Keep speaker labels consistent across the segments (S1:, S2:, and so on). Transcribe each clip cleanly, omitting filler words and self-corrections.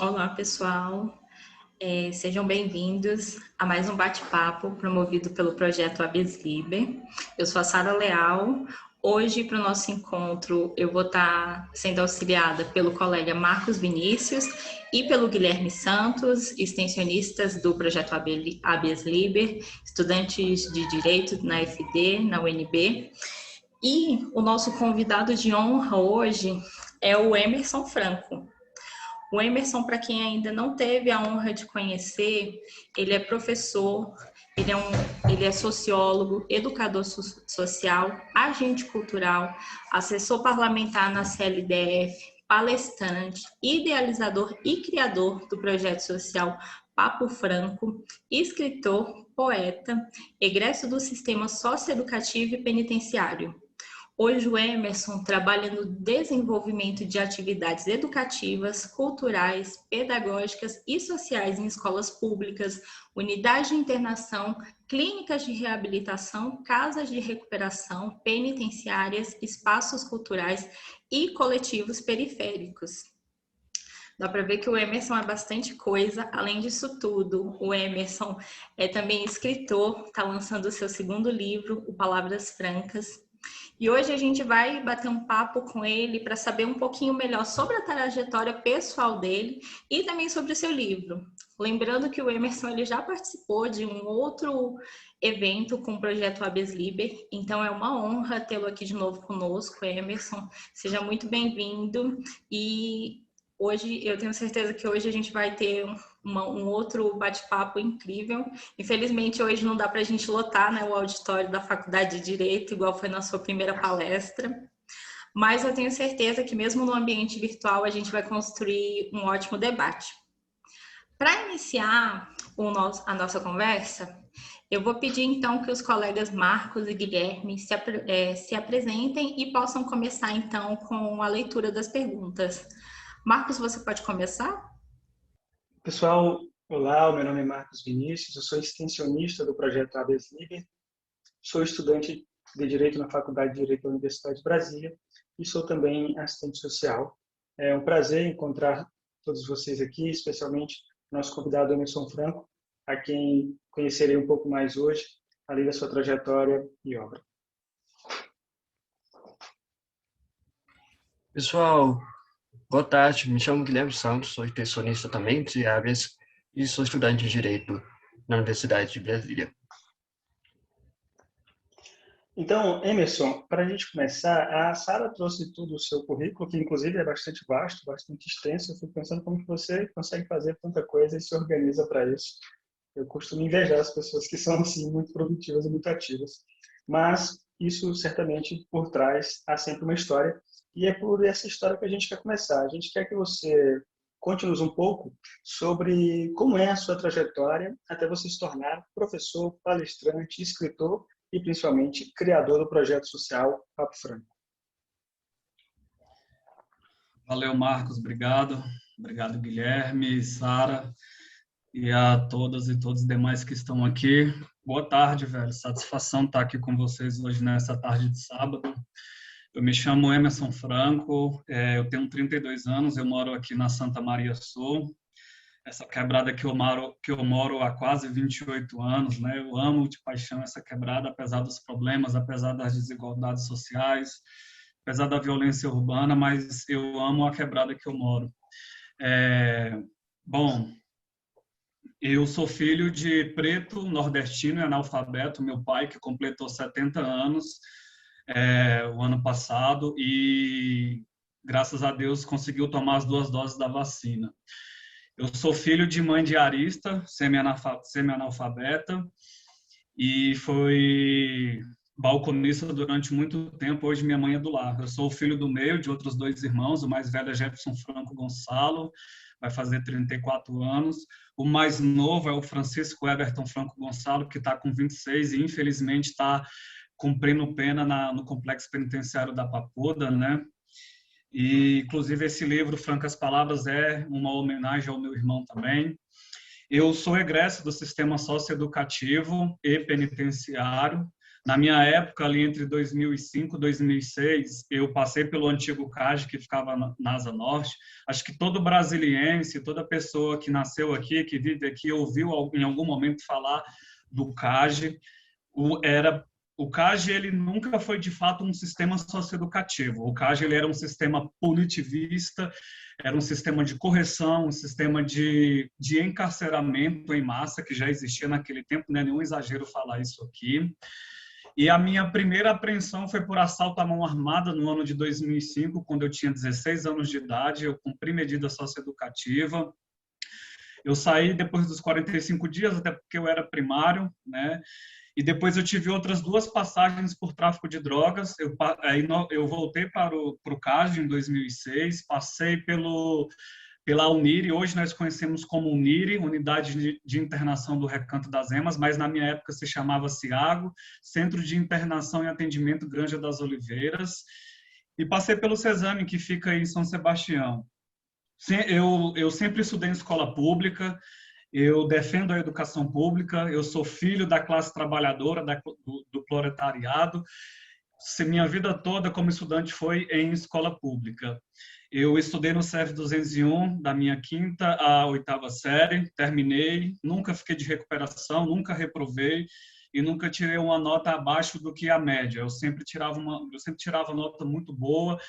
S1: Olá, pessoal. Sejam bem-vindos a mais um bate-papo promovido pelo projeto Habeas Liber. Eu sou a Sara Leal. Hoje, para o nosso encontro, eu vou estar sendo auxiliada pelo colega Marcos Vinícius e pelo Guilherme Santos, extensionistas do projeto Habeas Liber, estudantes de Direito na FD, na UNB. E o nosso convidado de honra hoje é o Emerson Franco. O Emerson, para quem ainda não teve a honra de conhecer, ele é professor, ele é sociólogo, educador social, agente cultural, assessor parlamentar na CLDF, palestrante, idealizador e criador do projeto social Papo Franco, escritor, poeta, egresso do sistema socioeducativo e penitenciário. Hoje o Emerson trabalha no desenvolvimento de atividades educativas, culturais, pedagógicas e sociais em escolas públicas, unidades de internação, clínicas de reabilitação, casas de recuperação, penitenciárias, espaços culturais e coletivos periféricos. Dá para ver que o Emerson é bastante coisa. Além disso tudo, o Emerson é também escritor, está lançando o seu segundo livro, o Palavras Francas. E hoje a gente vai bater um papo com ele para saber um pouquinho melhor sobre a trajetória pessoal dele e também sobre o seu livro. Lembrando que o Emerson ele já participou de um outro evento com o projeto Habeas Liber, então é uma honra tê-lo aqui de novo conosco, Emerson. Seja muito bem-vindo e hoje eu tenho certeza que hoje a gente vai ter um outro bate-papo incrível. Infelizmente, hoje não dá para a gente lotar, né, o auditório da Faculdade de Direito, igual foi na sua primeira palestra. Mas eu tenho certeza que mesmo no ambiente virtual a gente vai construir um ótimo debate. Para iniciar a nossa conversa, eu vou pedir então que os colegas Marcos e Guilherme se apresentem e possam começar então com a leitura das perguntas. Marcos, você pode começar?
S2: Pessoal, olá, meu nome é Marcos Vinícius, eu sou extensionista do projeto Habeas Liber, sou estudante de Direito na Faculdade de Direito da Universidade de Brasília e sou também assistente social. É um prazer encontrar todos vocês aqui, especialmente nosso convidado Emerson Franco, a quem conhecerei um pouco mais hoje, além da sua trajetória e obra.
S3: Pessoal, boa tarde. Me chamo Guilherme Santos, sou extensionista também de Habeas e sou estudante de Direito na Universidade de Brasília.
S2: Então, Emerson, para a gente começar, a Sara trouxe tudo o seu currículo, que inclusive é bastante vasto, bastante extenso. Eu fico pensando como que você consegue fazer tanta coisa e se organiza para isso. Eu costumo invejar as pessoas que são assim muito produtivas e muito ativas. Mas isso certamente por trás há sempre uma história, e é por essa história que a gente quer começar. A gente quer que você conte-nos um pouco sobre como é a sua trajetória até você se tornar professor, palestrante, escritor e, principalmente, criador do projeto social Papo Franco.
S4: Valeu, Marcos. Obrigado. Obrigado, Guilherme, Sara e a todas e todos os demais que estão aqui. Boa tarde, velho. Satisfação estar aqui com vocês hoje nessa tarde de sábado. Eu me chamo Emerson Franco, eu tenho 32 anos, eu moro aqui na Santa Maria Sul, essa quebrada que eu moro há quase 28 anos, né? Eu amo de paixão essa quebrada, apesar dos problemas, apesar das desigualdades sociais, apesar da violência urbana, mas eu amo a quebrada que eu moro. Bom, eu sou filho de preto, nordestino e analfabeto, meu pai que completou 70 anos o ano passado e, graças a Deus, conseguiu tomar as 2 doses da vacina. Eu sou filho de mãe diarista, semi-analfabeta, e foi balconista durante muito tempo. Hoje minha mãe é do lar. Eu sou o filho do meio de outros 2 irmãos, o mais velho é Jefferson Franco Gonçalo, vai fazer 34 anos. O mais novo é o Francisco Everton Franco Gonçalo, que está com 26 e infelizmente está cumprindo pena no complexo penitenciário da Papuda, né? E, inclusive, esse livro, Francas Palavras, é uma homenagem ao meu irmão também. Eu sou egresso do sistema socioeducativo e penitenciário, Na minha época, ali entre 2005 e 2006, eu passei pelo antigo CAGE, que ficava na Asa Norte. Acho que todo brasiliense, toda pessoa que nasceu aqui, que vive aqui, ouviu em algum momento falar do CAGE. O CAGE ele nunca foi, de fato, um sistema socioeducativo. O CAGE ele era um sistema punitivista, era um sistema de correção, um sistema de encarceramento em massa, que já existia naquele tempo, não é nenhum exagero falar isso aqui. E a minha primeira apreensão foi por assalto à mão armada no ano de 2005, quando eu tinha 16 anos de idade. Eu cumpri medida socioeducativa. Eu saí depois dos 45 dias, até porque eu era primário, né? E depois eu tive outras 2 passagens por tráfico de drogas. Eu voltei para o CAGE em 2006, passei pela Uniri, hoje nós conhecemos como Uniri, Unidade de Internação do Recanto das Emas, mas na minha época se chamava CIAGO, Centro de Internação e Atendimento Granja das Oliveiras, e passei pelo CESAME, que fica em São Sebastião. Eu sempre estudei em escola pública, eu defendo a educação pública, eu sou filho da classe trabalhadora, do proletariado. Minha vida toda como estudante foi em escola pública. Eu estudei no CEF 201, da minha 5ª à 8ª série, terminei, nunca fiquei de recuperação, nunca reprovei e nunca tirei uma nota abaixo do que a média. Eu sempre tirava nota muito boa,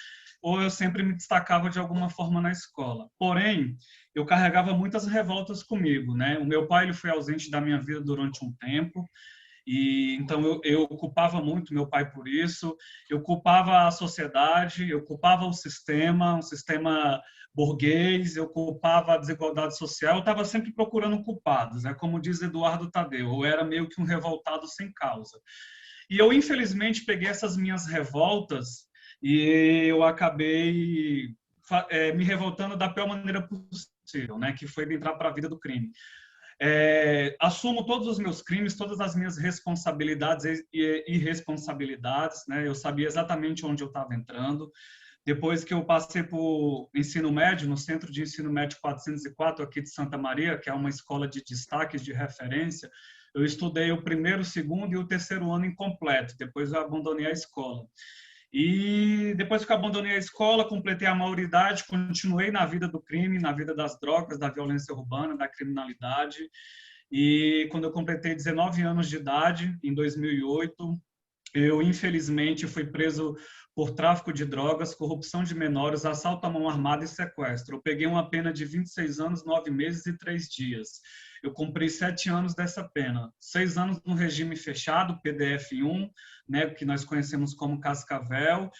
S4: ou eu sempre me destacava de alguma forma na escola. Porém, eu carregava muitas revoltas comigo, né? O meu pai ele foi ausente da minha vida durante um tempo, e então eu culpava muito meu pai por isso, eu culpava a sociedade, eu culpava o sistema, burguês, eu culpava a desigualdade social, eu estava sempre procurando culpados, né? Como diz Eduardo Tadeu, eu era meio que um revoltado sem causa. E eu, infelizmente, peguei essas minhas revoltas e eu acabei me revoltando da pior maneira possível, né? Que foi de entrar para a vida do crime. Assumo todos os meus crimes, todas as minhas responsabilidades e irresponsabilidades, né? Eu sabia exatamente onde eu estava entrando. Depois que eu passei por ensino médio, no Centro de Ensino Médio 404, aqui de Santa Maria, que é uma escola de destaques de referência, eu estudei o 1º, 2º e o 3º ano incompleto. Depois eu abandonei a escola. E depois que eu abandonei a escola, completei a maioridade, continuei na vida do crime, na vida das drogas, da violência urbana, da criminalidade. E quando eu completei 19 anos de idade, em 2008, eu, infelizmente, fui preso por tráfico de drogas, corrupção de menores, assalto à mão armada e sequestro. Eu peguei uma pena de 26 anos, 9 meses e 3 dias. Eu cumpri 7 anos dessa pena. 6 anos no regime fechado, PDF-1, né, que nós conhecemos como Cascavel,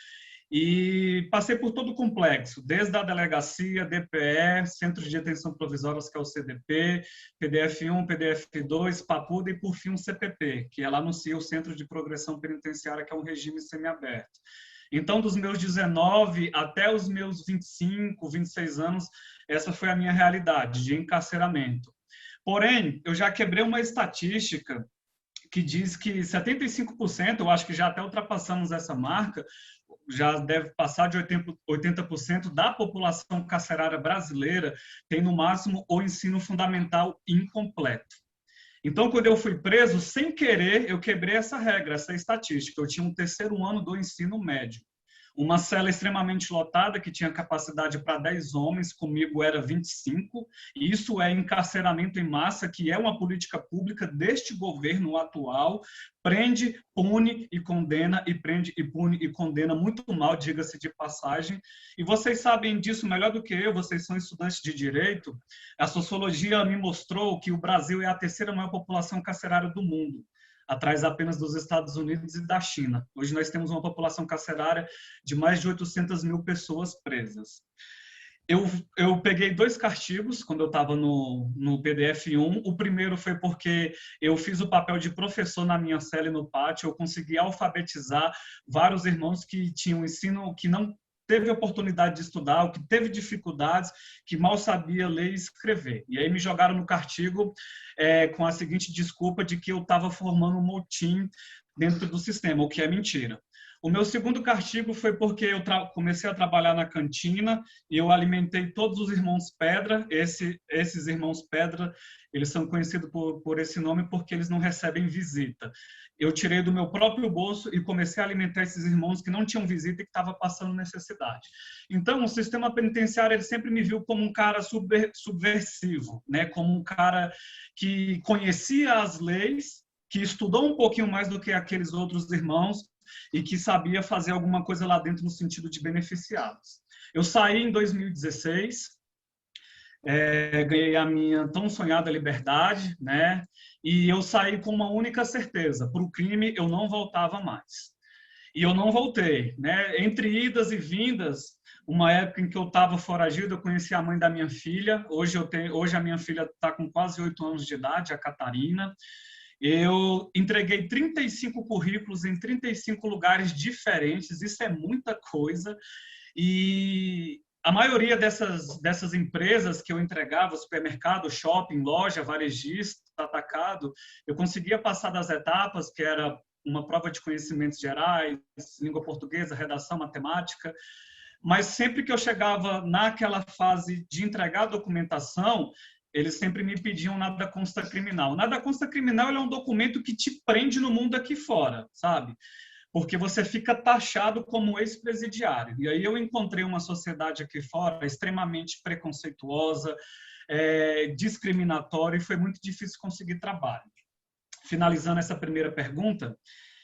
S4: e passei por todo o complexo, desde a delegacia, DPE, Centro de Detenção Provisórias, que é o CDP, PDF-1, PDF-2, Papuda e, por fim, o CPP, que ela anuncia o Centro de Progressão Penitenciária, que é um regime semiaberto. Então, dos meus 19 até os meus 25, 26 anos, essa foi a minha realidade de encarceramento. Porém, eu já quebrei uma estatística que diz que 75%, eu acho que já até ultrapassamos essa marca, já deve passar de 80% da população carcerária brasileira tem, no máximo, o ensino fundamental incompleto. Então, quando eu fui preso, sem querer, eu quebrei essa regra, essa estatística. Eu tinha um 3º ano do ensino médio. Uma cela extremamente lotada, que tinha capacidade para 10 homens, comigo era 25, e isso é encarceramento em massa, que é uma política pública deste governo atual, prende, pune e condena, e prende, e pune e condena muito mal, diga-se de passagem, e vocês sabem disso melhor do que eu, vocês são estudantes de direito. A sociologia me mostrou que o Brasil é a 3ª maior população carcerária do mundo, atrás apenas dos Estados Unidos e da China. Hoje nós temos uma população carcerária de mais de 800 mil pessoas presas. Eu peguei 2 castigos quando eu estava no PDF-1. O primeiro foi porque eu fiz o papel de professor na minha cela e no pátio. Eu consegui alfabetizar vários irmãos que tinham ensino, que não teve oportunidade de estudar, o que teve dificuldades, que mal sabia ler e escrever. E aí me jogaram no castigo com a seguinte desculpa de que eu estava formando um motim dentro do sistema, o que é mentira. O meu segundo castigo foi porque eu comecei a trabalhar na cantina e eu alimentei todos os irmãos Pedra. Esses irmãos Pedra, eles são conhecidos por esse nome porque eles não recebem visita. Eu tirei do meu próprio bolso e comecei a alimentar esses irmãos que não tinham visita e que estavam passando necessidade. Então, o sistema penitenciário ele sempre me viu como um cara subversivo, né? Como um cara que conhecia as leis, que estudou um pouquinho mais do que aqueles outros irmãos e que sabia fazer alguma coisa lá dentro no sentido de beneficiá-los. Eu saí em 2016, ganhei a minha tão sonhada liberdade, né? E eu saí com uma única certeza: para o crime eu não voltava mais. E eu não voltei, né? Entre idas e vindas, uma época em que eu estava foragido, eu conheci a mãe da minha filha. Hoje a minha filha está com quase 8 anos de idade, a Catarina. Eu entreguei 35 currículos em 35 lugares diferentes, isso é muita coisa. E a maioria dessas empresas que eu entregava, supermercado, shopping, loja, varejista, atacado, eu conseguia passar das etapas, que era uma prova de conhecimentos gerais, língua portuguesa, redação, matemática. Mas sempre que eu chegava naquela fase de entregar a documentação, eles sempre me pediam nada consta criminal. Nada consta criminal é um documento que te prende no mundo aqui fora, sabe? Porque você fica taxado como ex-presidiário. E aí eu encontrei uma sociedade aqui fora extremamente preconceituosa, discriminatória, e foi muito difícil conseguir trabalho. Finalizando essa primeira pergunta,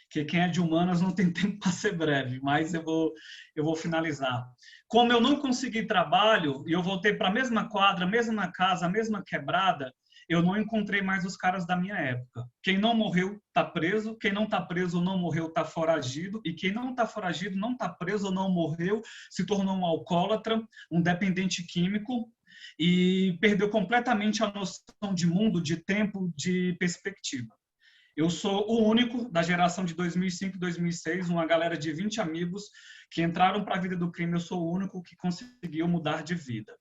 S4: que quem é de humanas não tem tempo para ser breve, mas eu vou finalizar. Como eu não consegui trabalho e eu voltei para a mesma quadra, mesma casa, mesma quebrada, eu não encontrei mais os caras da minha época. Quem não morreu está preso, quem não está preso ou não morreu está foragido, e quem não está foragido, não está preso ou não morreu, se tornou um alcoólatra, um dependente químico e perdeu completamente a noção de mundo, de tempo, de perspectiva. Eu sou o único da geração de 2005 e 2006, uma galera de 20 amigos que entraram para a vida do crime. Eu sou o único que conseguiu mudar de vida.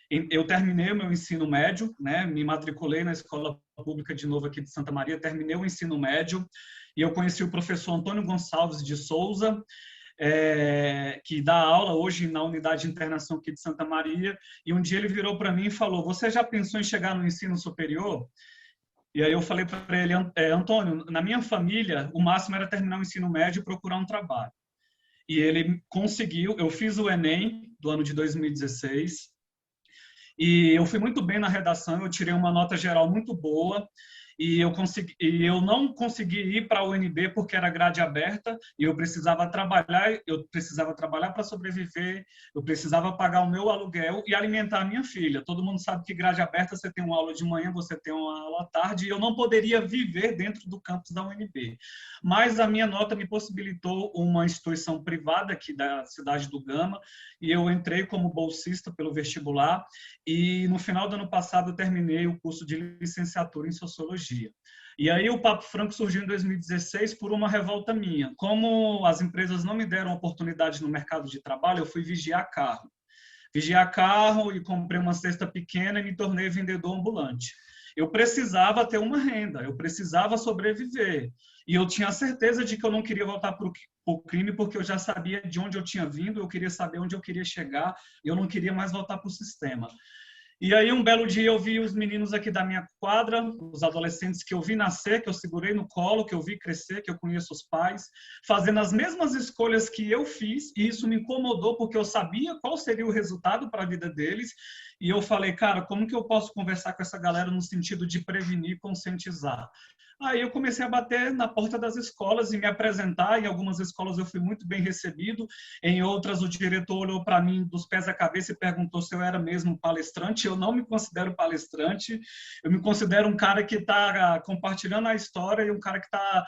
S4: Eu terminei o meu ensino médio, né? Me matriculei na escola pública de novo aqui de Santa Maria, terminei o ensino médio e eu conheci o professor Antônio Gonçalves de Souza, que dá aula hoje na unidade de internação aqui de Santa Maria, e um dia ele virou para mim e falou: "Você já pensou em chegar no ensino superior?" E aí eu falei para ele: "Antônio, na minha família, o máximo era terminar o ensino médio e procurar um trabalho." E ele conseguiu. Eu fiz o Enem do ano de 2016 e eu fui muito bem na redação, eu tirei uma nota geral muito boa. E eu não consegui ir para a UNB porque era grade aberta e eu precisava trabalhar para sobreviver, eu precisava pagar o meu aluguel e alimentar a minha filha. Todo mundo sabe que grade aberta você tem uma aula de manhã, você tem uma aula à tarde, e eu não poderia viver dentro do campus da UNB. Mas a minha nota me possibilitou uma instituição privada aqui da cidade do Gama e eu entrei como bolsista pelo vestibular e no final do ano passado eu terminei o curso de licenciatura em Sociologia. E aí o Papo Franco surgiu em 2016 por uma revolta minha. Como as empresas não me deram oportunidade no mercado de trabalho, eu fui vigiar carro. Vigiar carro e comprei uma cesta pequena e me tornei vendedor ambulante. Eu precisava ter uma renda, eu precisava sobreviver. E eu tinha certeza de que eu não queria voltar para o crime porque eu já sabia de onde eu tinha vindo, eu queria saber onde eu queria chegar e eu não queria mais voltar para o sistema. E aí, um belo dia, eu vi os meninos aqui da minha quadra, os adolescentes que eu vi nascer, que eu segurei no colo, que eu vi crescer, que eu conheço os pais, fazendo as mesmas escolhas que eu fiz, e isso me incomodou, porque eu sabia qual seria o resultado para a vida deles, e eu falei: cara, como que eu posso conversar com essa galera no sentido de prevenir e conscientizar? Aí eu comecei a bater na porta das escolas e me apresentar. Em algumas escolas eu fui muito bem recebido, em outras o diretor olhou para mim dos pés à cabeça e perguntou se eu era mesmo palestrante. Eu não me considero palestrante, eu me considero um cara que está compartilhando a história e um cara que está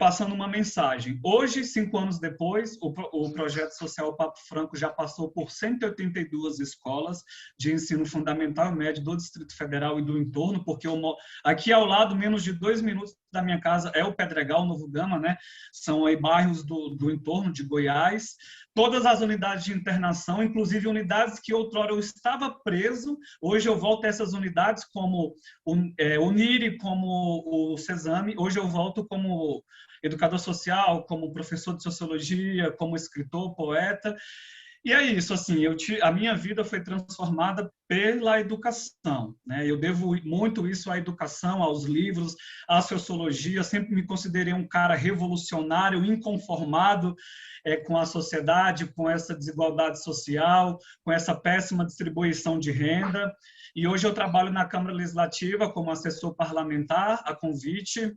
S4: passando uma mensagem. Hoje, 5 anos depois, o projeto social Papo Franco já passou por 182 escolas de ensino fundamental e médio do Distrito Federal e do entorno, porque aqui ao lado, menos de 2 minutos da minha casa é o Pedregal, Novo Gama, né? São aí bairros do entorno de Goiás. Todas as unidades de internação, inclusive unidades que outrora eu estava preso, hoje eu volto a essas unidades como o NIRI, como o Cesame, hoje eu volto como educador social, como professor de sociologia, como escritor, poeta. E é isso, assim, a minha vida foi transformada pela educação, né? Eu devo muito isso à educação, aos livros, à sociologia. Sempre me considerei um cara revolucionário, inconformado com a sociedade, com essa desigualdade social, com essa péssima distribuição de renda. E hoje eu trabalho na Câmara Legislativa como assessor parlamentar, a convite.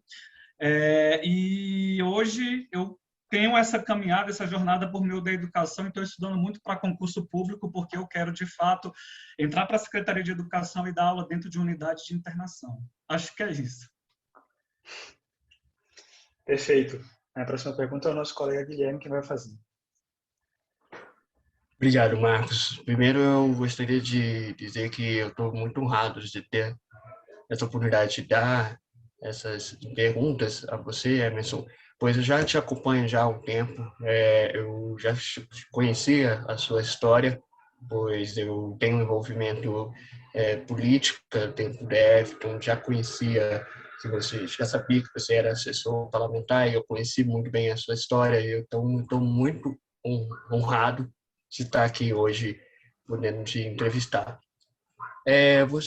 S4: E hoje eu tenho essa caminhada, essa jornada por meio da educação, e estou estudando muito para concurso público, porque eu quero, de fato, entrar para a Secretaria de Educação e dar aula dentro de unidade de internação. Acho que é isso.
S2: Perfeito. A próxima pergunta é o nosso colega Guilherme que vai fazer.
S3: Obrigado, Marcos. Primeiro, eu gostaria de dizer que eu estou muito honrado de ter essa oportunidade de dar essas perguntas a você, Emerson, pois eu já te acompanho já há um tempo. Eu já conhecia a sua história, pois eu tenho envolvimento político dentro do DF, então já conhecia, que você já sabia que você era assessor parlamentar, e eu conheci muito bem a sua história, e eu estou muito honrado de estar aqui hoje podendo te entrevistar.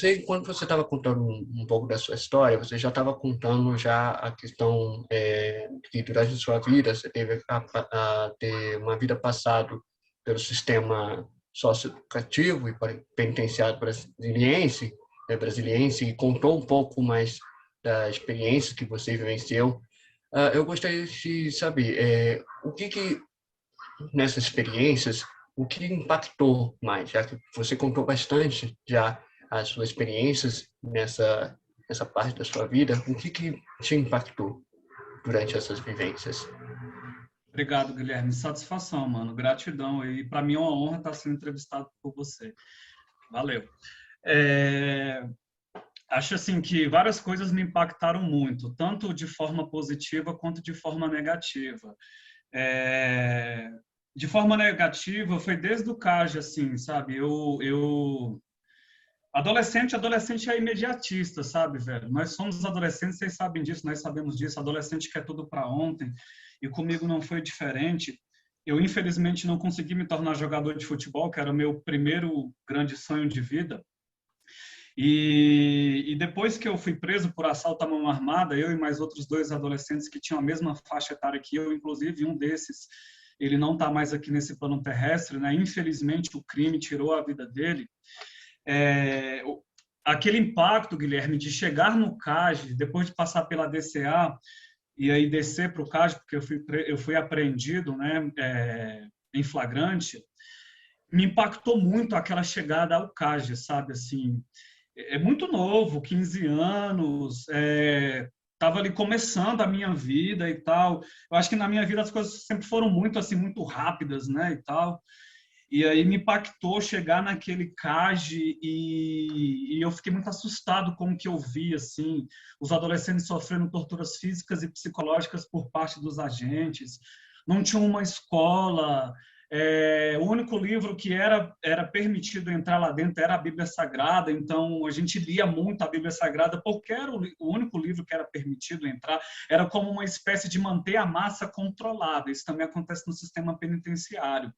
S3: Enquanto você estava contando um pouco da sua história, você já estava contando já a questão que durante a sua vida você teve a ter uma vida passada pelo sistema socioeducativo e penitenciário brasiliense, e contou um pouco mais da experiência que você vivenciou. Eu gostaria de saber o que nessas experiências, o que impactou mais, já que você contou bastante já as suas experiências nessa parte da sua vida, o que te impactou durante essas vivências?
S4: Obrigado, Guilherme. Satisfação, mano. Gratidão. E para mim é uma honra estar sendo entrevistado por você. Valeu. Acho assim que várias coisas me impactaram muito, tanto de forma positiva quanto de forma negativa. De forma negativa foi desde o CAGE, assim, sabe? Adolescente é imediatista, sabe, velho? Nós somos adolescentes, vocês sabem disso, nós sabemos disso. Adolescente quer tudo para ontem, e comigo não foi diferente. Eu, infelizmente, não consegui me tornar jogador de futebol, que era o meu primeiro grande sonho de vida. E depois que eu fui preso por assalto à mão armada, eu e mais outros 2 adolescentes que tinham a mesma faixa etária que eu, inclusive um desses, ele não está mais aqui nesse plano terrestre, né? Infelizmente, o crime tirou a vida dele. Aquele impacto, Guilherme, de chegar no CAGE, depois de passar pela DCA, e aí descer para o CAGE, porque eu fui apreendido, né, em flagrante, me impactou muito aquela chegada ao CAGE, sabe, assim, muito novo, 15 anos, estava ali começando a minha vida e tal. Eu acho que na minha vida as coisas sempre foram muito assim, muito rápidas, né, e tal. E aí me impactou chegar naquele CAGE e eu fiquei muito assustado com o que eu vi, assim, os adolescentes sofrendo torturas físicas e psicológicas por parte dos agentes. Não tinha uma escola. O único livro que era permitido entrar lá dentro era a Bíblia Sagrada, então a gente lia muito a Bíblia Sagrada porque era o único livro que era permitido entrar. Era como uma espécie de manter a massa controlada. Isso também acontece no sistema penitenciário.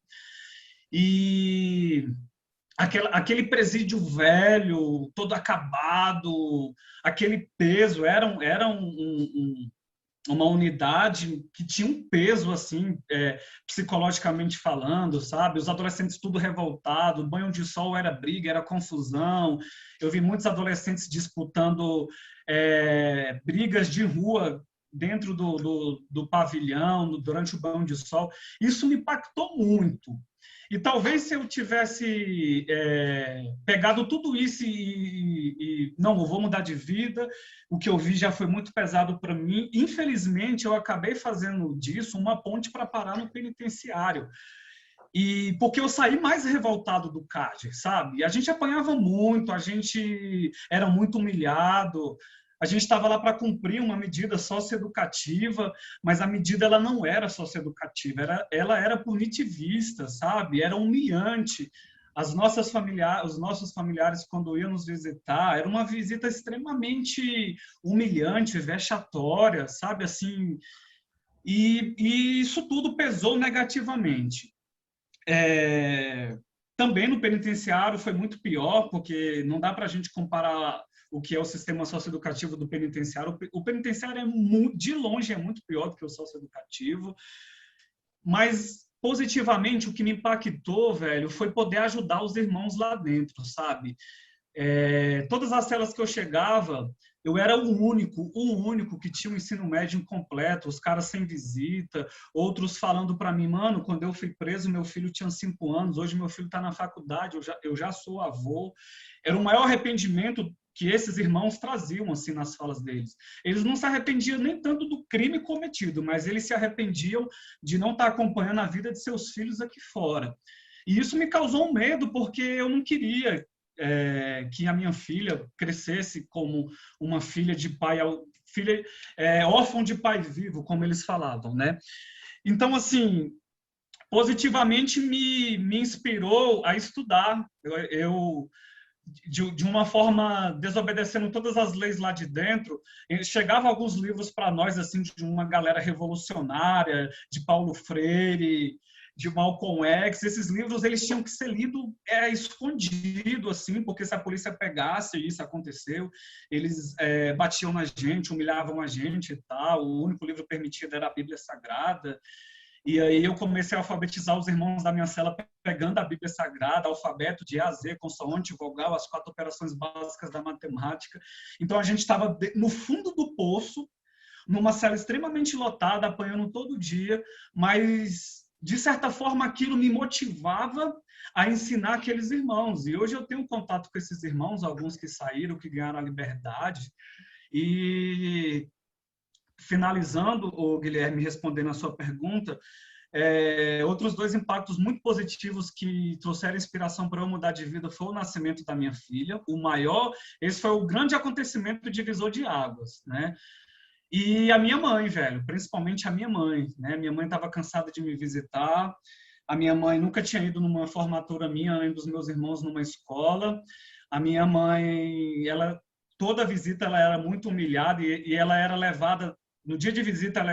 S4: E aquele presídio velho, todo acabado, aquele peso, era uma unidade que tinha um peso, assim, psicologicamente falando, sabe? Os adolescentes tudo revoltado, banho de sol era briga, era confusão. Eu vi muitos adolescentes disputando brigas de rua dentro do pavilhão, durante o banho de sol. Isso me impactou muito. E talvez se eu tivesse pegado tudo isso e não, eu vou mudar de vida, o que eu vi já foi muito pesado para mim. Infelizmente, eu acabei fazendo disso uma ponte para parar no penitenciário. E porque eu saí mais revoltado do CAGE, sabe? A gente apanhava muito, a gente era muito humilhado, a gente estava lá para cumprir uma medida socioeducativa, mas a medida ela não era socioeducativa, ela era punitivista, sabe? Era humilhante. Os nossos familiares, quando iam nos visitar, era uma visita extremamente humilhante, vexatória, sabe? Assim, e isso tudo pesou negativamente. Também no penitenciário foi muito pior, porque não dá para a gente comparar o que é o sistema socioeducativo do penitenciário. O penitenciário, de longe, é muito pior do que o socioeducativo. Mas, positivamente, o que me impactou, velho, foi poder ajudar os irmãos lá dentro, sabe? Todas as celas que eu chegava, eu era o único que tinha o ensino médio incompleto, os caras sem visita, outros falando para mim, mano, quando eu fui preso, meu filho tinha 5 anos, hoje meu filho está na faculdade, eu já sou avô. Era o maior arrependimento que esses irmãos traziam assim nas falas deles. Eles não se arrependiam nem tanto do crime cometido, mas eles se arrependiam de não estar acompanhando a vida de seus filhos aqui fora. E isso me causou um medo, porque eu não queria que a minha filha crescesse como uma filha de pai, órfão de pai vivo, como eles falavam, né? Então, assim, positivamente me inspirou a estudar. Eu de uma forma desobedecendo todas as leis lá de dentro, chegavam alguns livros para nós assim de uma galera revolucionária, de Paulo Freire, de Malcolm X. Esses livros eles tinham que ser lidos escondido assim, porque se a polícia pegasse, isso aconteceu, eles batiam na gente, humilhavam a gente e tal. O único livro permitido era a Bíblia Sagrada. E aí eu comecei a alfabetizar os irmãos da minha cela pegando a Bíblia Sagrada, alfabeto de A a Z, consoante, vogal, as 4 operações básicas da matemática. Então a gente estava no fundo do poço, numa cela extremamente lotada, apanhando todo dia, mas de certa forma aquilo me motivava a ensinar aqueles irmãos. E hoje eu tenho contato com esses irmãos, alguns que saíram, que ganharam a liberdade. E finalizando, o Guilherme, respondendo a sua pergunta, outros 2 impactos muito positivos que trouxeram inspiração para eu mudar de vida foi o nascimento da minha filha, o maior, esse foi o grande acontecimento divisor de águas, né? E a minha mãe, velho, principalmente a minha mãe, né? Minha mãe estava cansada de me visitar, a minha mãe nunca tinha ido numa formatura minha, nem dos meus irmãos numa escola. A minha mãe, toda visita ela era muito humilhada e ela era levada no dia de visita,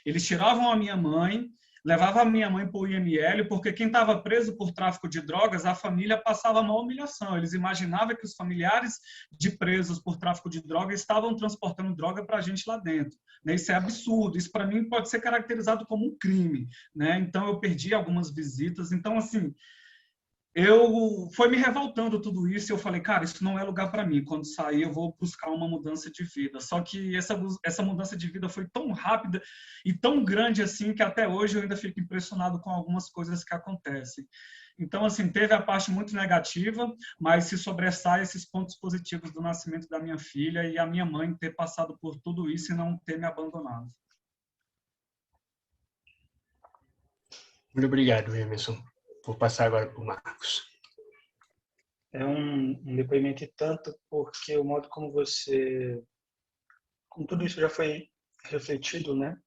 S4: eles tiravam a minha mãe, levavam a minha mãe para o IML, porque quem estava preso por tráfico de drogas, a família passava uma humilhação. Eles imaginavam que os familiares de presos por tráfico de drogas estavam transportando droga para a gente lá dentro. Isso é absurdo. Isso, para mim, pode ser caracterizado como um crime, né? Então, eu perdi algumas visitas. Então, assim, foi me revoltando tudo isso e eu falei, cara, isso não é lugar para mim. Quando sair, eu vou buscar uma mudança de vida. Só que essa mudança de vida foi tão rápida e tão grande assim que até hoje eu ainda fico impressionado com algumas coisas que acontecem. Então, assim, teve a parte muito negativa, mas se sobressai esses pontos positivos do nascimento da minha filha e a minha mãe ter passado por tudo isso e não ter me abandonado.
S3: Muito obrigado, Emerson. Vou passar agora para o Marcos.
S2: É um depoimento e tanto, porque o modo como tudo isso já foi refletido, né?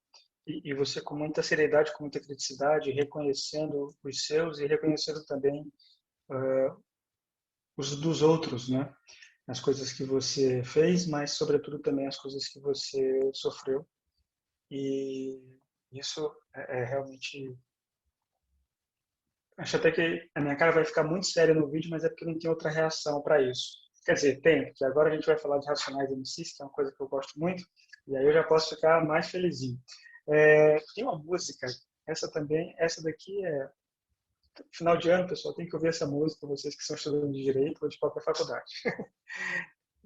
S2: E você com muita seriedade, com muita criticidade, reconhecendo os seus e reconhecendo também os dos outros, né? As coisas que você fez, mas sobretudo também as coisas que você sofreu. E isso é realmente... Acho até que a minha cara vai ficar muito séria no vídeo, mas é porque não tem outra reação para isso. Quer dizer, tem, porque agora a gente vai falar de Racionais MCs, que é uma coisa que eu gosto muito, e aí eu já posso ficar mais felizinho. Tem uma música, essa daqui é... Final de ano, pessoal, tem que ouvir essa música, vocês que são estudantes de Direito ou de qualquer faculdade.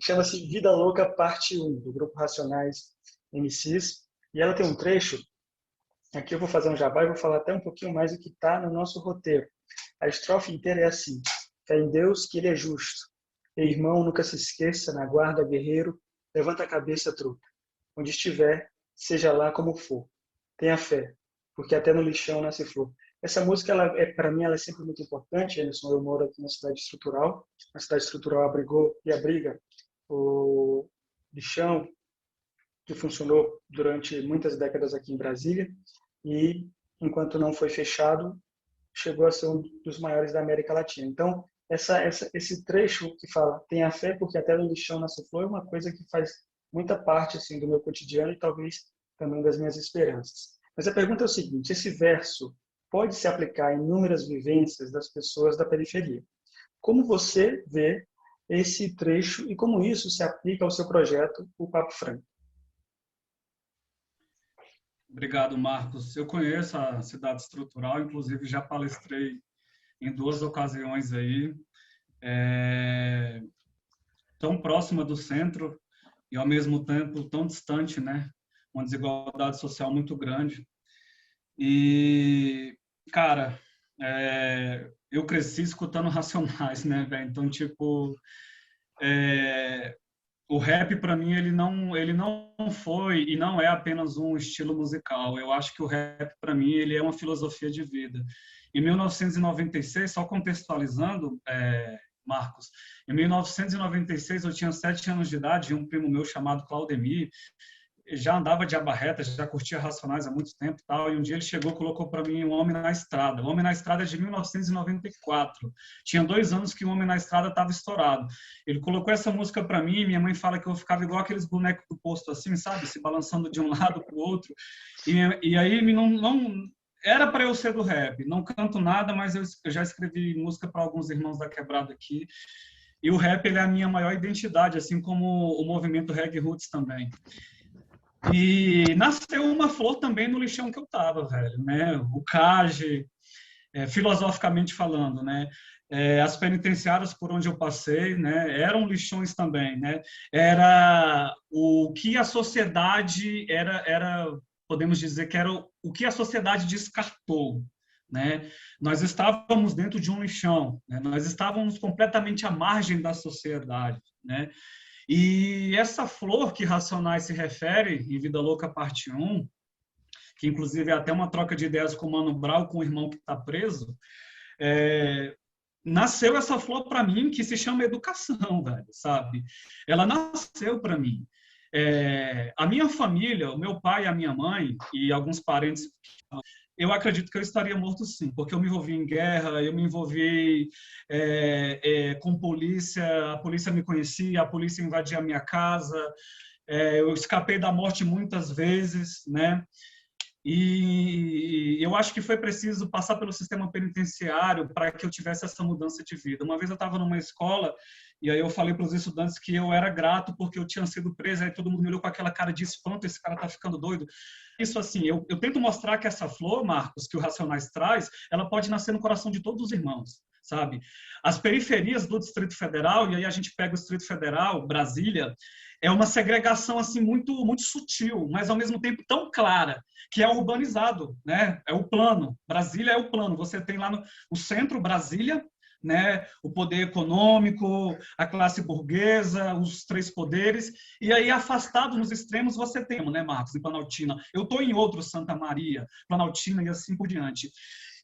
S2: Chama-se Vida Louca, Parte 1, do grupo Racionais MCs, e ela tem um trecho. Aqui eu vou fazer um jabá e vou falar até um pouquinho mais do que está no nosso roteiro. A estrofe inteira é assim: fé em Deus que Ele é justo. E, irmão, nunca se esqueça, na guarda, guerreiro, levanta a cabeça, truta. Onde estiver, seja lá como for. Tenha fé, porque até no lixão nasce flor. Essa música, para mim, ela é sempre muito importante. Emerson, eu moro aqui na cidade estrutural. A cidade estrutural abrigou e abriga lixão que funcionou durante muitas décadas aqui em Brasília e, enquanto não foi fechado, chegou a ser um dos maiores da América Latina. Então, esse trecho que fala tenha fé porque até no lixão nasce flor é uma coisa que faz muita parte assim do meu cotidiano e talvez também das minhas esperanças. Mas a pergunta é o seguinte: esse verso pode se aplicar em inúmeras vivências das pessoas da periferia. Como você vê esse trecho e como isso se aplica ao seu projeto, o Papo Franco?
S4: Obrigado, Marcos. Eu conheço a Cidade Estrutural, inclusive já palestrei em 2 ocasiões aí, tão próxima do centro e, ao mesmo tempo, tão distante, né? Uma desigualdade social muito grande. E, cara, eu cresci escutando Racionais, né, velho? Então, tipo, o rap, para mim, ele não foi e não é apenas um estilo musical. Eu acho que o rap, para mim, ele é uma filosofia de vida. Em 1996, só contextualizando, Marcos, em 1996 eu tinha 7 anos de idade e um primo meu chamado Claudemir já andava de abarreta, já curtia Racionais há muito tempo e tal, e um dia ele chegou e colocou para mim O Homem na Estrada. O Homem na Estrada é de 1994. Tinha 2 anos que O Homem na Estrada estava estourado. Ele colocou essa música para mim, e minha mãe fala que eu ficava igual aqueles bonecos do posto assim, sabe? Se balançando de um lado para o outro. E aí não era para eu ser do rap. Não canto nada, mas eu já escrevi música para alguns irmãos da quebrada aqui. E o rap, ele é a minha maior identidade, assim como o movimento Reggae Roots também. E nasceu uma flor também no lixão que eu tava, velho, né? O CAGE, filosoficamente falando, né? As penitenciárias por onde eu passei, né? Eram lixões também, né? Era o que a sociedade podemos dizer que era o que a sociedade descartou, né? Nós estávamos dentro de um lixão, né? Nós estávamos completamente à margem da sociedade, né? E essa flor que Racionais se refere, em Vida Louca, parte 1, que inclusive é até uma troca de ideias com o Mano Brown, com o irmão que está preso, nasceu essa flor para mim que se chama educação, velho, sabe? Ela nasceu para mim. A minha família, o meu pai e a minha mãe, e alguns parentes, eu acredito que eu estaria morto sim, porque eu me envolvi em guerra, eu me envolvi com polícia, a polícia me conhecia, a polícia invadia a minha casa, eu escapei da morte muitas vezes, né? E eu acho que foi preciso passar pelo sistema penitenciário para que eu tivesse essa mudança de vida. Uma vez eu estava numa escola e aí eu falei para os estudantes que eu era grato porque eu tinha sido preso, aí todo mundo me olhou com aquela cara de espanto, esse cara tá ficando doido. Isso assim, eu tento mostrar que essa flor, Marcos, que o Racionais traz, ela pode nascer no coração de todos os irmãos, sabe? As periferias do Distrito Federal, e aí a gente pega o Distrito Federal, Brasília, é uma segregação assim muito muito sutil, mas ao mesmo tempo tão clara, que é urbanizado, né? É o plano. Brasília é o plano. Você tem lá no centro, Brasília, né? O poder econômico, a classe burguesa, os 3 poderes, e aí afastado nos extremos você tem, né, Marcos, em Planaltina. Eu estou em outro, Santa Maria, Planaltina e assim por diante.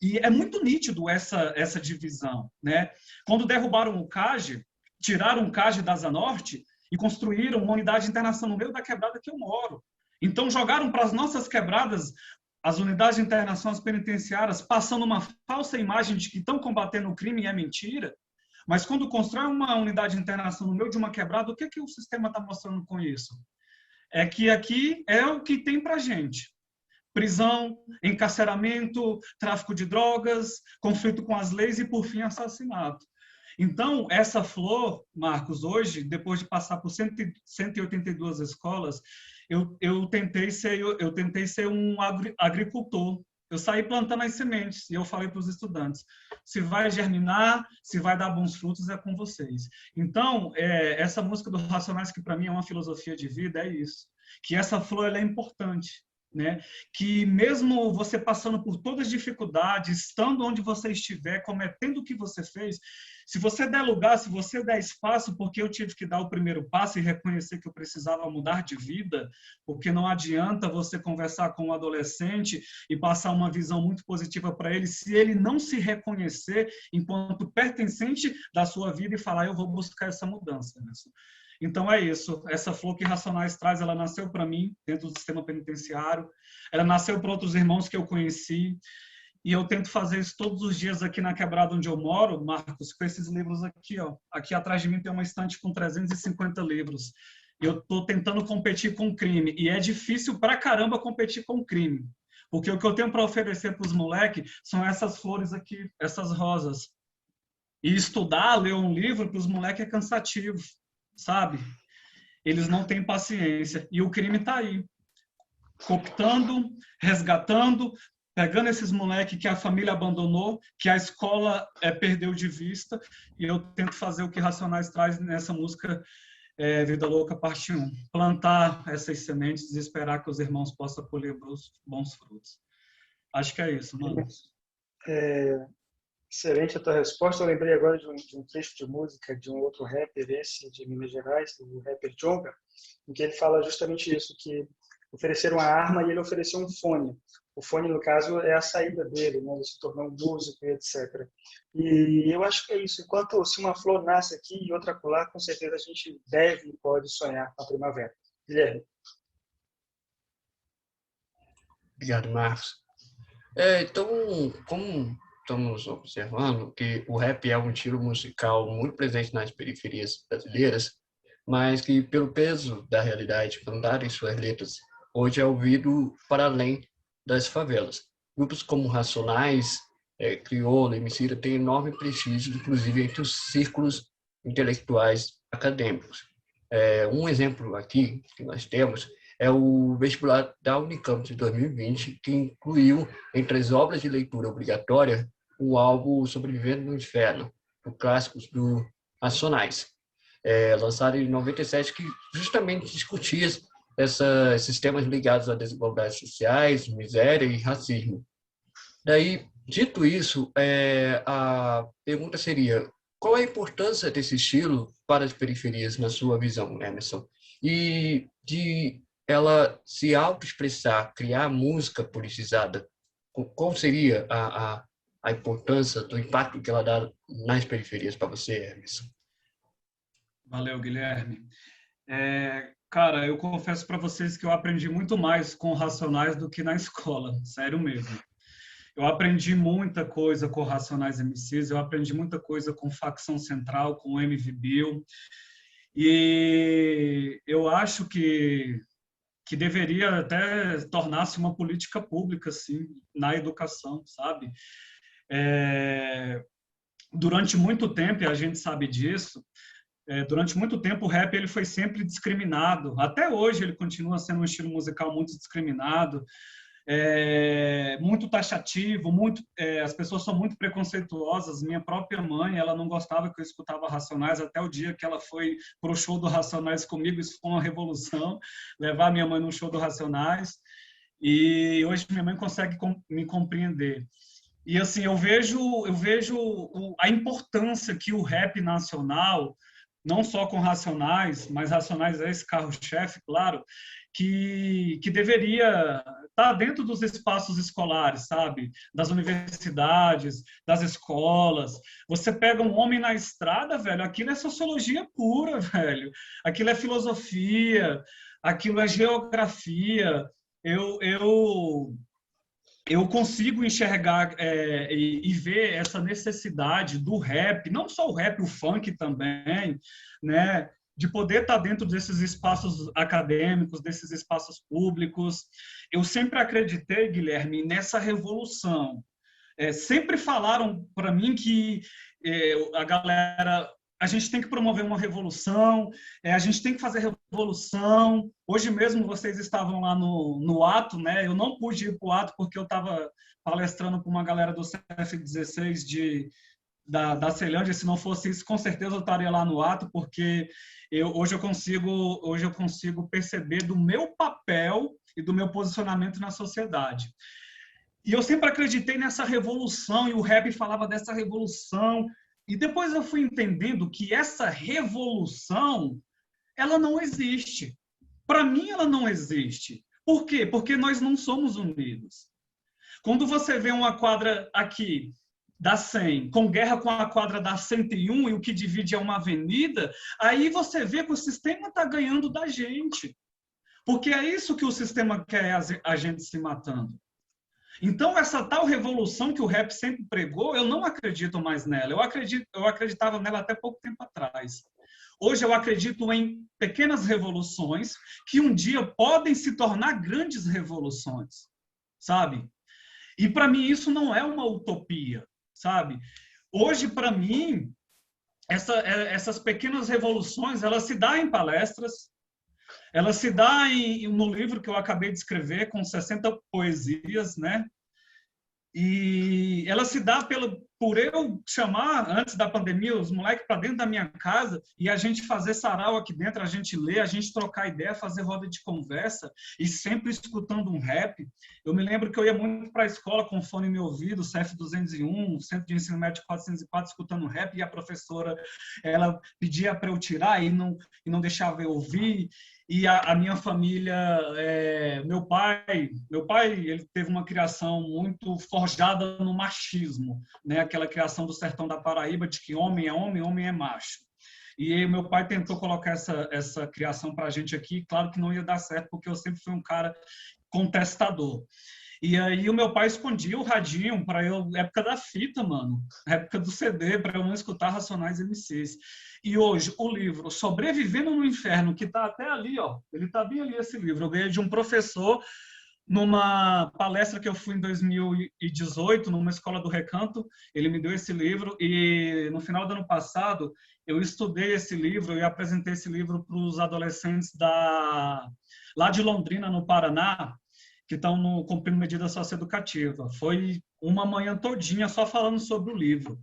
S4: E é muito nítido essa divisão, né? Quando derrubaram o CAGE, tiraram o CAGE da Asa Norte e construíram uma unidade de internação no meio da quebrada que eu moro. Então jogaram para as nossas quebradas as unidades de internação penitenciárias, passando uma falsa imagem de que estão combatendo o crime, e é mentira. Mas quando constrói uma unidade de internação no meio de uma quebrada, o que o sistema está mostrando com isso? É que aqui é o que tem para gente. Prisão, encarceramento, tráfico de drogas, conflito com as leis e, por fim, assassinato. Então, essa flor, Marcos, hoje, depois de passar por 182 escolas, eu tentei ser um agricultor. Eu saí plantando as sementes e eu falei para os estudantes, se vai germinar, se vai dar bons frutos, é com vocês. Então, essa música do Racionais, que para mim é uma filosofia de vida, é isso. Que essa flor ela é importante. Né? Que mesmo você passando por todas as dificuldades, estando onde você estiver, cometendo o que você fez, Se você der lugar, se você der espaço, porque eu tive que dar o primeiro passo e reconhecer que eu precisava mudar de vida, porque não adianta você conversar com um adolescente e passar uma visão muito positiva para ele, se ele não se reconhecer enquanto pertencente da sua vida e falar, eu vou buscar essa mudança. Então é isso, essa flor que Racionais traz, ela nasceu para mim, dentro do sistema penitenciário, ela nasceu para outros irmãos que eu conheci, e eu tento fazer isso todos os dias aqui na quebrada onde eu moro, Marcos, com esses livros aqui, ó. Aqui atrás de mim tem uma estante com 350 livros. Eu estou tentando competir com o crime. E é difícil pra caramba competir com o crime. Porque o que eu tenho para oferecer para os moleques são essas flores aqui, essas rosas. E estudar, ler um livro para os moleques é cansativo, sabe? Eles não têm paciência. E o crime está aí. Cooptando, resgatando, pegando esses moleques que a família abandonou, que a escola perdeu de vista, e eu tento fazer o que Racionais traz nessa música Vida Louca, parte 1. Plantar essas sementes e esperar que os irmãos possam colher bons frutos. Acho que é isso, mano.
S2: Excelente a tua resposta. Eu lembrei agora de um trecho de música de um outro rapper, esse de Minas Gerais, o rapper Djonga, em que ele fala justamente isso, que ofereceram a arma e ele ofereceu um fone. O fone, no caso, é a saída dele, né? Ele se tornou um músico, etc. E eu acho que é isso. Enquanto se uma flor nasce aqui e outra acolá, com certeza a gente deve e pode sonhar com a primavera. Guilherme.
S3: Obrigado, Marcos. Então, como estamos observando que o rap é um estilo musical muito presente nas periferias brasileiras, mas que, pelo peso da realidade plantada em suas letras, hoje é ouvido para além das favelas. Grupos como Racionais, Criolo, Emicida têm enorme prestígio, inclusive entre os círculos intelectuais acadêmicos. Um exemplo aqui que nós temos é o vestibular da Unicamp de 2020, que incluiu, entre as obras de leitura obrigatória, o álbum Sobrevivendo no Inferno, o clássicos do Racionais, lançado em 97, que justamente discutia esses temas ligados a desigualdades sociais, miséria e racismo. Daí, dito isso, a pergunta seria: qual a importância desse estilo para as periferias, na sua visão, Emerson? E de ela se autoexpressar, criar música politizada, qual seria a importância do impacto que ela dá nas periferias para você, Emerson?
S4: Valeu, Guilherme. Cara, eu confesso para vocês que eu aprendi muito mais com Racionais do que na escola, sério mesmo. Eu aprendi muita coisa com Racionais MCs, eu aprendi muita coisa com Facção Central, com MV Bill, e eu acho que deveria até tornar-se uma política pública, assim, na educação, sabe? Durante muito tempo, e a gente sabe disso, durante muito tempo o rap ele foi sempre discriminado. Até hoje ele continua sendo um estilo musical muito discriminado, muito taxativo, as pessoas são muito preconceituosas. Minha própria mãe, ela não gostava que eu escutava Racionais até o dia que ela foi para o show do Racionais comigo. Isso foi uma revolução, levar minha mãe no show do Racionais. E hoje minha mãe consegue me compreender. E assim, eu vejo a importância que o rap nacional, não só com Racionais, mas Racionais é esse carro-chefe, claro, que deveria estar dentro dos espaços escolares, sabe? Das universidades, das escolas. Você pega um homem na estrada, velho, aquilo é sociologia pura, velho. Aquilo é filosofia, aquilo é geografia. Eu consigo enxergar e ver essa necessidade do rap, não só o rap, o funk também, né? De poder estar dentro desses espaços acadêmicos, desses espaços públicos. Eu sempre acreditei, Guilherme, nessa revolução. Sempre falaram para mim que a galera... A gente tem que promover uma revolução, a gente tem que fazer revolução. Hoje mesmo vocês estavam lá no ato, né? Eu não pude ir para o ato porque eu estava palestrando com uma galera do CF16 da Ceilândia. Se não fosse isso, com certeza eu estaria lá no ato, porque hoje eu consigo perceber do meu papel e do meu posicionamento na sociedade. E eu sempre acreditei nessa revolução, e o rap falava dessa revolução. E depois eu fui entendendo que essa revolução, ela não existe. Para mim, ela não existe. Por quê? Porque nós não somos unidos. Quando você vê uma quadra aqui da 100, com guerra com a quadra da 101 e o que divide é uma avenida, aí você vê que o sistema está ganhando da gente. Porque é isso que o sistema quer, a gente se matando. Então, essa tal revolução que o rap sempre pregou, eu não acredito mais nela. Eu acreditava nela até pouco tempo atrás. Hoje eu acredito em pequenas revoluções que um dia podem se tornar grandes revoluções, sabe? E para mim isso não é uma utopia, sabe? Hoje, para mim, essas pequenas revoluções, elas se dão em palestras, elas se dão no livro que eu acabei de escrever, com 60 poesias, né? E ela se dá por eu chamar, antes da pandemia, os moleques para dentro da minha casa e a gente fazer sarau aqui dentro, a gente ler, a gente trocar ideia, fazer roda de conversa e sempre escutando um rap. Eu me lembro que eu ia muito para a escola com fone no meu ouvido, CF 201, Centro de Ensino Médio 404, escutando rap, e a professora ela pedia para eu tirar e não deixava eu ouvir. E a minha família, meu pai, ele teve uma criação muito forjada no machismo, né? Aquela criação do sertão da Paraíba de que homem é homem, homem é macho. E meu pai tentou colocar essa criação para a gente aqui, claro que não ia dar certo, porque eu sempre fui um cara contestador. E aí o meu pai escondia o radinho para eu, época da fita, mano, época do CD, para eu não escutar Racionais MCs. E hoje o livro Sobrevivendo no Inferno, que está até ali, ó, ele está bem ali esse livro, eu ganhei de um professor numa palestra que eu fui em 2018, numa escola do Recanto, ele me deu esse livro e no final do ano passado eu estudei esse livro e apresentei esse livro para os adolescentes lá de Londrina, no Paraná, que estão cumprindo medida socioeducativa. Foi uma manhã todinha só falando sobre o livro.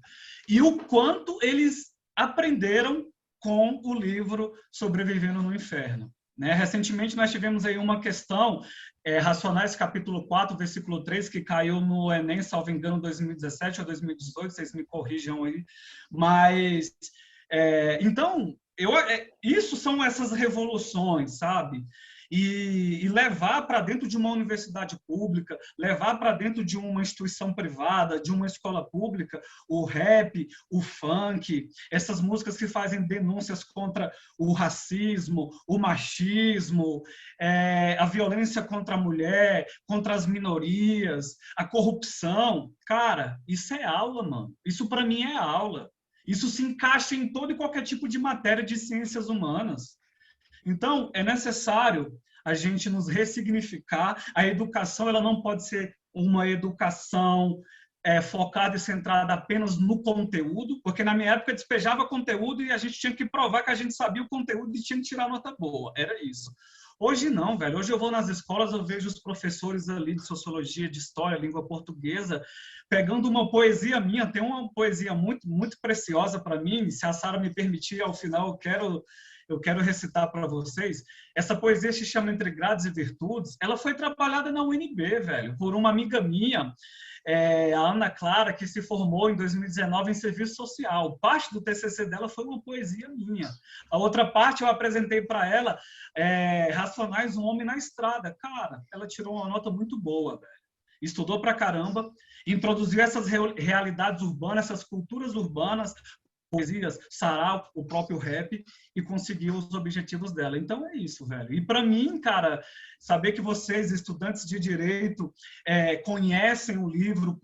S4: E o quanto eles aprenderam com o livro Sobrevivendo no Inferno. Né? Recentemente nós tivemos aí uma questão, Racionais capítulo 4, versículo 3, que caiu no Enem, salvo engano, 2017 ou 2018, vocês me corrijam aí. Mas, então, isso são essas revoluções, sabe? E levar para dentro de uma universidade pública, levar para dentro de uma instituição privada, de uma escola pública, o rap, o funk, essas músicas que fazem denúncias contra o racismo, o machismo, a violência contra a mulher, contra as minorias, a corrupção. Cara, isso é aula, mano. Isso para mim é aula. Isso se encaixa em todo e qualquer tipo de matéria de ciências humanas. Então, é necessário a gente nos ressignificar. A educação ela não pode ser uma educação focada e centrada apenas no conteúdo, porque na minha época despejava conteúdo e a gente tinha que provar que a gente sabia o conteúdo e tinha que tirar nota boa. Era isso. Hoje não, velho. Hoje eu vou nas escolas, eu vejo os professores ali de sociologia, de história, língua portuguesa, pegando uma poesia minha. Tem uma poesia muito, muito preciosa para mim. Se a Sara me permitir, ao final eu quero recitar para vocês. Essa poesia se chama Entre Grades e Virtudes. Ela foi trabalhada na UNB, velho, por uma amiga minha, a Ana Clara, que se formou em 2019 em serviço social. Parte do TCC dela foi uma poesia minha. A outra parte eu apresentei para ela, Racionais, um Homem na Estrada. Cara, ela tirou uma nota muito boa, velho. Estudou pra caramba, introduziu essas realidades urbanas, essas culturas urbanas, poesias, sarau, o próprio rap, e conseguiu os objetivos dela. Então é isso, velho. E para mim, cara, saber que vocês, estudantes de direito, conhecem o livro,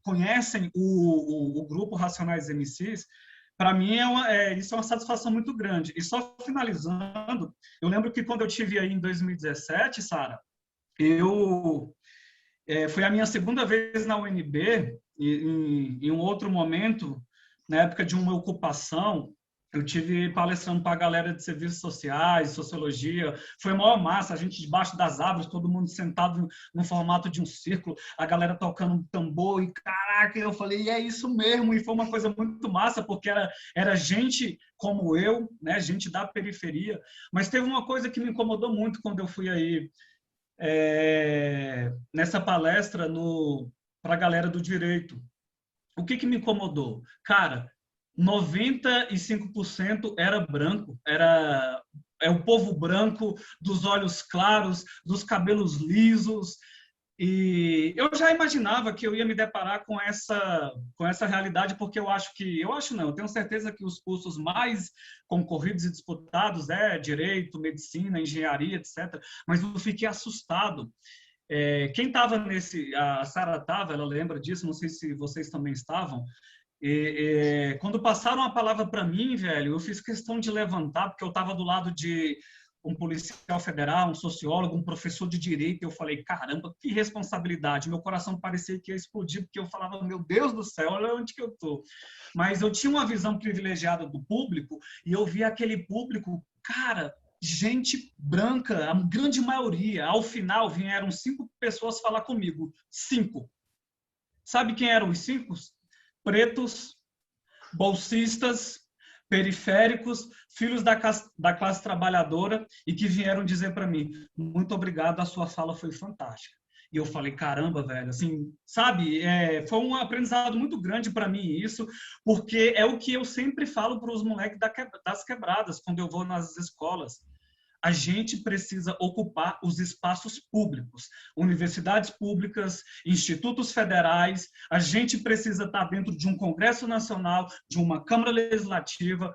S4: conhecem o grupo Racionais MCs, para mim isso é uma satisfação muito grande. E só finalizando, eu lembro que quando eu tive aí em 2017, Sara, foi a minha segunda vez na UNB, em um outro momento, na época de uma ocupação, eu tive palestrando para a galera de serviços sociais, sociologia. Foi a maior massa, a gente debaixo das árvores, todo mundo sentado no formato de um círculo, a galera tocando um tambor, e caraca, eu falei, é isso mesmo, e foi uma coisa muito massa, porque era gente como eu, né, gente da periferia, mas teve uma coisa que me incomodou muito quando eu fui aí nessa palestra para a galera do direito. O que me incomodou? Cara, 95% era branco, é o povo branco, dos olhos claros, dos cabelos lisos. E eu já imaginava que eu ia me deparar com essa realidade, porque eu tenho certeza que os cursos mais concorridos e disputados é direito, medicina, engenharia, etc. Mas eu fiquei assustado. Quem estava a Sara estava, ela lembra disso, não sei se vocês também estavam. Quando passaram a palavra para mim, velho, eu fiz questão de levantar, porque eu estava do lado de um policial federal, um sociólogo, um professor de direito, e eu falei, caramba, que responsabilidade. Meu coração parecia que ia explodir, porque eu falava, meu Deus do céu, olha onde que eu tô. Mas eu tinha uma visão privilegiada do público, e eu via aquele público, cara, gente branca, a grande maioria. Ao final, vieram 5 pessoas falar comigo. 5. Sabe quem eram os 5? Pretos, bolsistas, periféricos, filhos da classe trabalhadora, e que vieram dizer para mim, muito obrigado, a sua fala foi fantástica. E eu falei, caramba, velho, assim, sabe, foi um aprendizado muito grande para mim isso, porque é o que eu sempre falo para os moleques das quebradas, quando eu vou nas escolas. A gente precisa ocupar os espaços públicos, universidades públicas, institutos federais, a gente precisa estar dentro de um Congresso Nacional, de uma Câmara Legislativa,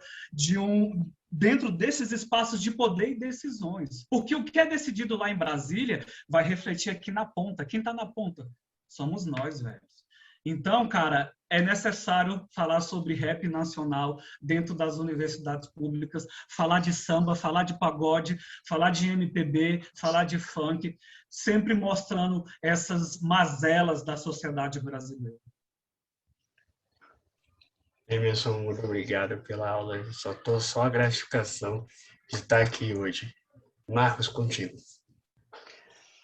S4: dentro desses espaços de poder e decisões. Porque o que é decidido lá em Brasília vai refletir aqui na ponta. Quem está na ponta? Somos nós, velho. Então, cara, é necessário falar sobre rap nacional dentro das universidades públicas, falar de samba, falar de pagode, falar de MPB, falar de funk, sempre mostrando essas mazelas da sociedade brasileira.
S3: Emerson, muito obrigado pela aula. Só a gratificação de estar aqui hoje. Marcos, contigo.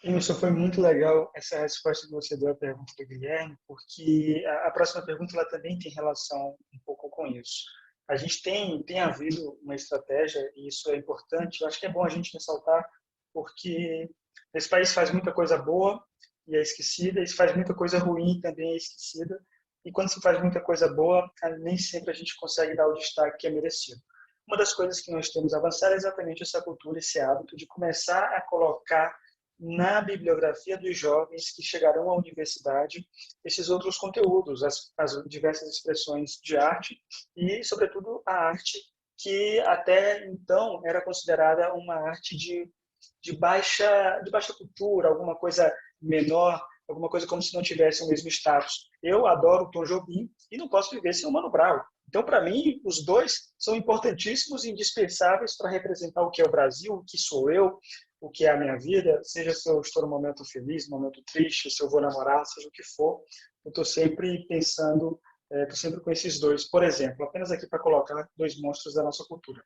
S2: Emerson, foi muito legal essa resposta que você deu à pergunta do Guilherme, porque a próxima pergunta ela também tem relação um pouco com isso. A gente tem havido uma estratégia, e isso é importante, eu acho que é bom a gente ressaltar, porque esse país faz muita coisa boa e é esquecida, e se faz muita coisa ruim e também é esquecida, e quando se faz muita coisa boa, nem sempre a gente consegue dar o destaque que é merecido. Uma das coisas que nós temos a avançar é exatamente essa cultura, esse hábito de começar a colocar na bibliografia dos jovens que chegarão à universidade esses outros conteúdos, as diversas expressões de arte e, sobretudo, a arte que até então era considerada uma arte de baixa cultura, alguma coisa menor, alguma coisa como se não tivesse o mesmo status. Eu adoro Tom Jobim e não posso viver sem o Mano Brown. Então, para mim, os dois são importantíssimos e indispensáveis para representar o que é o Brasil, o que sou eu, o que é a minha vida, seja se eu estou num momento feliz, num momento triste, se eu vou namorar, seja o que for, eu estou sempre pensando, estou sempre com esses dois. Por exemplo, apenas aqui para colocar 2 monstros da nossa cultura.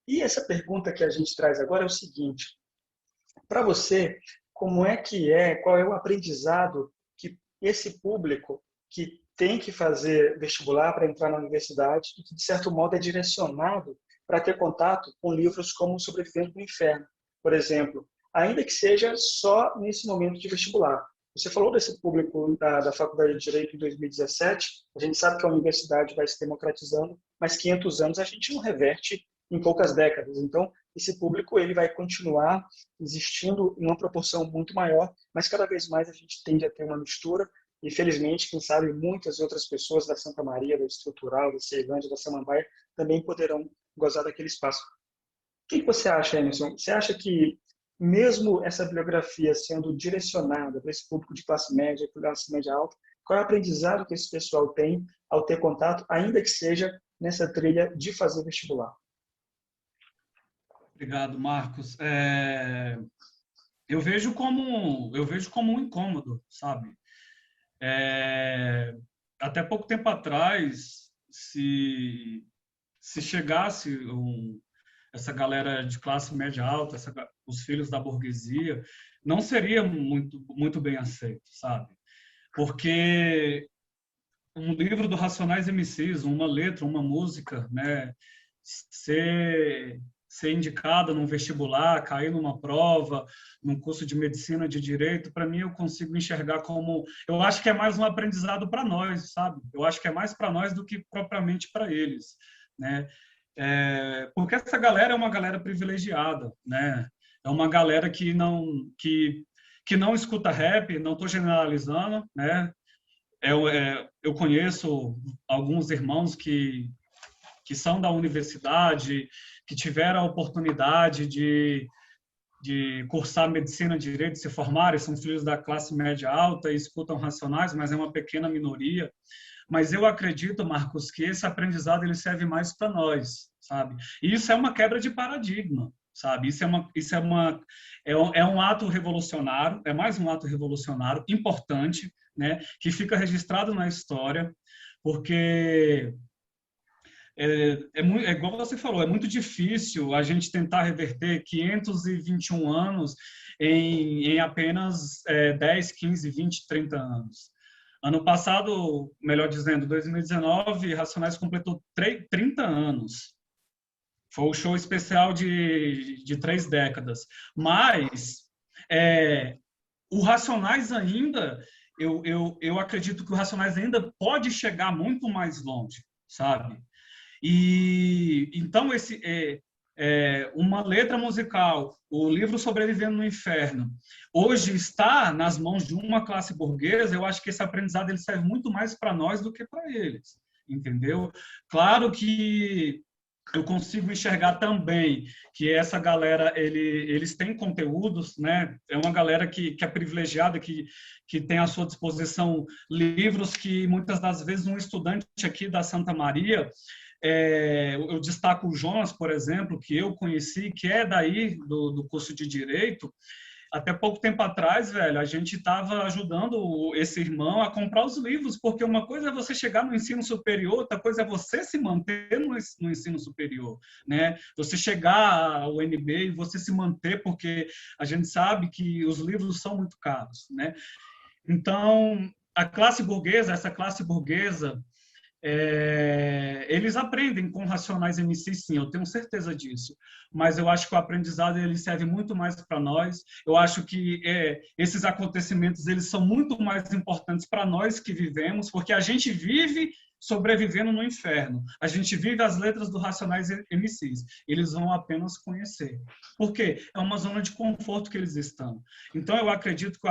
S2: E essa pergunta que a gente traz agora é o seguinte, para você, qual é o aprendizado que esse público que tem que fazer vestibular para entrar na universidade e que, de certo modo, é direcionado para ter contato com livros como Sobrevivendo no Inferno, por exemplo, ainda que seja só nesse momento de vestibular. Você falou desse público da Faculdade de Direito em 2017, a gente sabe que a universidade vai se democratizando, mas 500 anos a gente não reverte em poucas décadas. Então, esse público ele vai continuar existindo em uma proporção muito maior, mas cada vez mais a gente tende a ter uma mistura e, felizmente, quem sabe muitas outras pessoas da Santa Maria, da Estrutural, da Ceilândia, da Samambaia também poderão gozar daquele espaço. O que você acha, Emerson? Você acha que, mesmo essa bibliografia sendo direcionada para esse público de classe média alta, qual é o aprendizado que esse pessoal tem ao ter contato, ainda que seja nessa trilha de fazer vestibular?
S4: Obrigado, Marcos. Eu vejo como um incômodo, sabe? Até pouco tempo atrás, se chegasse essa galera de classe média alta, os filhos da burguesia, não seria muito bem aceito, sabe? Porque um livro do Racionais MCs, uma letra, uma música, né, ser ser indicada num vestibular, cair numa prova, num curso de medicina, de direito, para mim eu consigo enxergar como... Eu acho que é mais um aprendizado para nós, sabe? Eu acho que é mais para nós do que propriamente para eles, né? Porque essa galera é uma galera privilegiada, né? É uma galera que não escuta rap, não estou generalizando, né? Eu conheço alguns irmãos que são da universidade, que tiveram a oportunidade de cursar medicina, direito, se formarem, são filhos da classe média alta e escutam Racionais, mas é uma pequena minoria. Mas eu acredito, Marcos, que esse aprendizado ele serve mais para nós, sabe? E isso é uma quebra de paradigma, sabe? É um ato revolucionário, é mais um ato revolucionário importante, né? Que fica registrado na história, porque é igual você falou, é muito difícil a gente tentar reverter 521 anos em apenas 10, 15, 20, 30 anos. Ano passado, melhor dizendo, 2019, Racionais completou 30 anos. Foi o show especial de 3 décadas. Mas o Racionais ainda, eu acredito que o Racionais ainda pode chegar muito mais longe, sabe? E então uma letra musical, o livro Sobrevivendo no Inferno, hoje está nas mãos de uma classe burguesa. Eu acho que esse aprendizado ele serve muito mais para nós do que para eles, entendeu? Claro que eu consigo enxergar também que essa galera, eles têm conteúdos, né? É uma galera que é privilegiada, que tem à sua disposição livros que muitas das vezes um estudante aqui da Santa Maria, eu destaco o Jonas, por exemplo, que eu conheci, que é daí do curso de Direito. Até pouco tempo atrás, velho, a gente estava ajudando esse irmão a comprar os livros, porque uma coisa é você chegar no ensino superior, outra coisa é você se manter no ensino superior, né? Você chegar ao UNB e você se manter, porque a gente sabe que os livros são muito caros, né? Então, essa classe burguesa, eles aprendem com Racionais MCs, sim, eu tenho certeza disso. Mas eu acho que o aprendizado ele serve muito mais para nós. Eu acho que esses acontecimentos eles são muito mais importantes para nós que vivemos, porque a gente vive sobrevivendo no inferno. A gente vive as letras do Racionais MCs. Eles vão apenas conhecer. Por quê? É uma zona de conforto que eles estão. Então, eu acredito que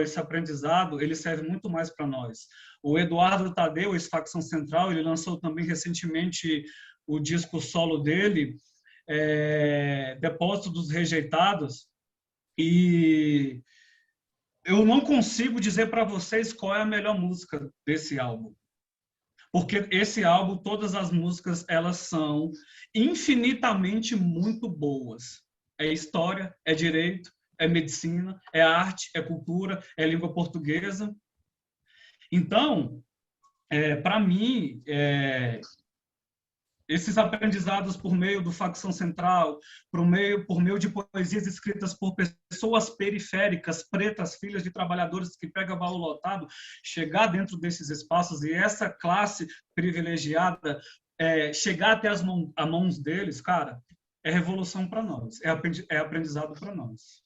S4: esse aprendizado ele serve muito mais para nós. O Eduardo Tadeu, ex-Facção Central, ele lançou também recentemente o disco solo dele, Depósito dos Rejeitados, e eu não consigo dizer para vocês qual é a melhor música desse álbum. Porque esse álbum, todas as músicas, elas são infinitamente muito boas. É história, é direito, é medicina, é arte, é cultura, é língua portuguesa. Então, para mim, esses aprendizados por meio do Facção Central, por meio de poesias escritas por pessoas periféricas, pretas, filhas de trabalhadores que pegam baú lotado, chegar dentro desses espaços e essa classe privilegiada chegar até as mãos deles, cara, é revolução para nós, é aprendizado para nós.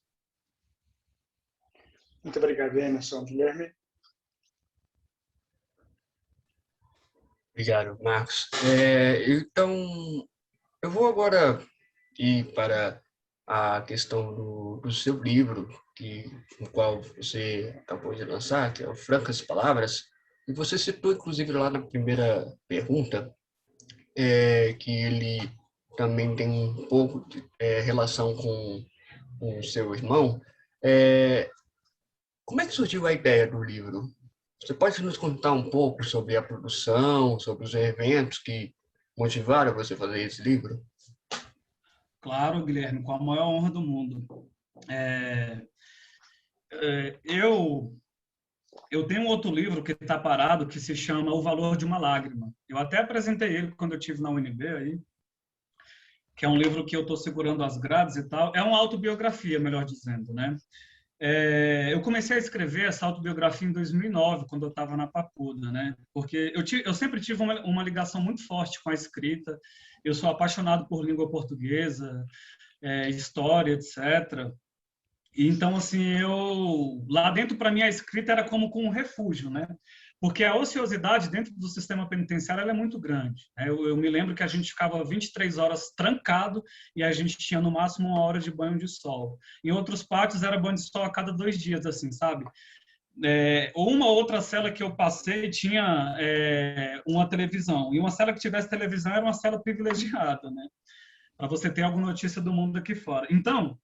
S2: Muito obrigado, Emerson. Guilherme?
S3: Obrigado, Marcos. Então, eu vou agora ir para a questão do seu livro, no qual você acabou de lançar, que é o Francas Palavras, e você citou, inclusive, lá na primeira pergunta, que ele também tem um pouco de relação com o seu irmão. Como é que surgiu a ideia do livro? Você pode nos contar um pouco sobre a produção, sobre os eventos que motivaram você a fazer esse livro?
S4: Claro, Guilherme, com a maior honra do mundo. Eu tenho um outro livro que está parado, que se chama O Valor de uma Lágrima. Eu até apresentei ele quando eu estive na UNB, aí, que é um livro que eu estou segurando as grades e tal. É uma autobiografia, melhor dizendo, né? eu comecei a escrever essa autobiografia em 2009, quando eu estava na Papuda, né? Porque eu sempre tive uma ligação muito forte com a escrita. Eu sou apaixonado por língua portuguesa, história, etc. E então, assim, lá dentro, para mim, a escrita era como com um refúgio, né? Porque a ociosidade dentro do sistema penitenciário ela é muito grande. Eu me lembro que a gente ficava 23 horas trancado e a gente tinha, no máximo, 1 hora de banho de sol. Em outros pátios, era banho de sol a cada 2 dias, assim, sabe? Uma outra cela que eu passei tinha uma televisão. E uma cela que tivesse televisão era uma cela privilegiada, né? Para você ter alguma notícia do mundo aqui fora. Então,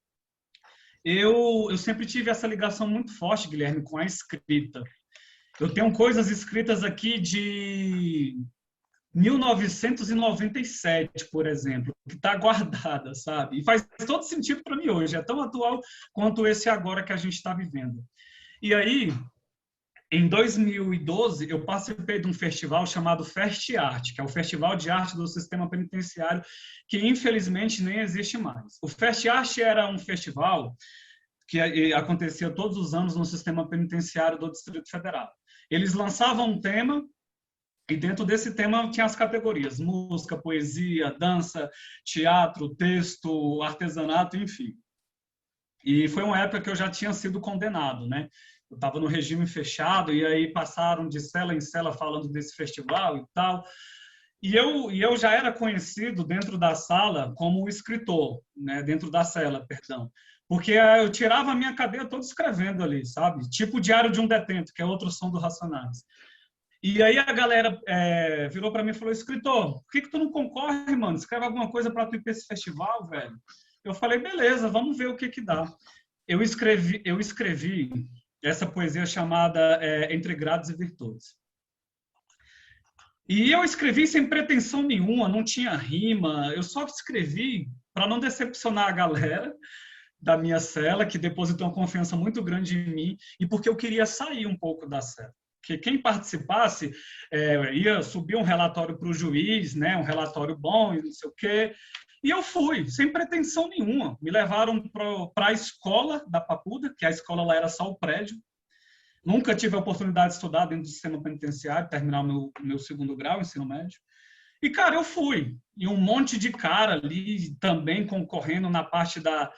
S4: eu sempre tive essa ligação muito forte, Guilherme, com a escrita. Eu tenho coisas escritas aqui de 1997, por exemplo, que está guardada, sabe? E faz todo sentido para mim hoje, é tão atual quanto esse agora que a gente está vivendo. E aí, em 2012, eu participei de um festival chamado Festiarte, que é o Festival de Arte do Sistema Penitenciário, que infelizmente nem existe mais. O Festiarte era um festival que acontecia todos os anos no Sistema Penitenciário do Distrito Federal. Eles lançavam um tema e dentro desse tema tinha as categorias: música, poesia, dança, teatro, texto, artesanato, enfim. E foi uma época que eu já tinha sido condenado, né? Eu estava no regime fechado e aí passaram de cela em cela falando desse festival e tal. E eu já era conhecido dentro da sala como escritor, né? Dentro da cela, perdão. Porque eu tirava a minha cadeia todo escrevendo ali, sabe? Tipo o Diário de um Detento, que é outro som do Racionais. E aí a galera virou para mim e falou: escritor, por que tu não concorre, mano? Escreve alguma coisa para tu ir para esse festival, velho. Eu falei: beleza, vamos ver o que dá. Eu escrevi essa poesia chamada Entre Grados e Virtudes. E eu escrevi sem pretensão nenhuma, não tinha rima, eu só escrevi para não decepcionar a galera da minha cela, que depositou uma confiança muito grande em mim, e porque eu queria sair um pouco da cela. Porque quem participasse ia subir um relatório para o juiz, né, um relatório bom e não sei o quê. E eu fui, sem pretensão nenhuma. Me levaram para a escola da Papuda, que a escola lá era só o prédio. Nunca tive a oportunidade de estudar dentro do sistema penitenciário, terminar o meu 2º grau, ensino médio. E, cara, eu fui. E um monte de cara ali também concorrendo na parte da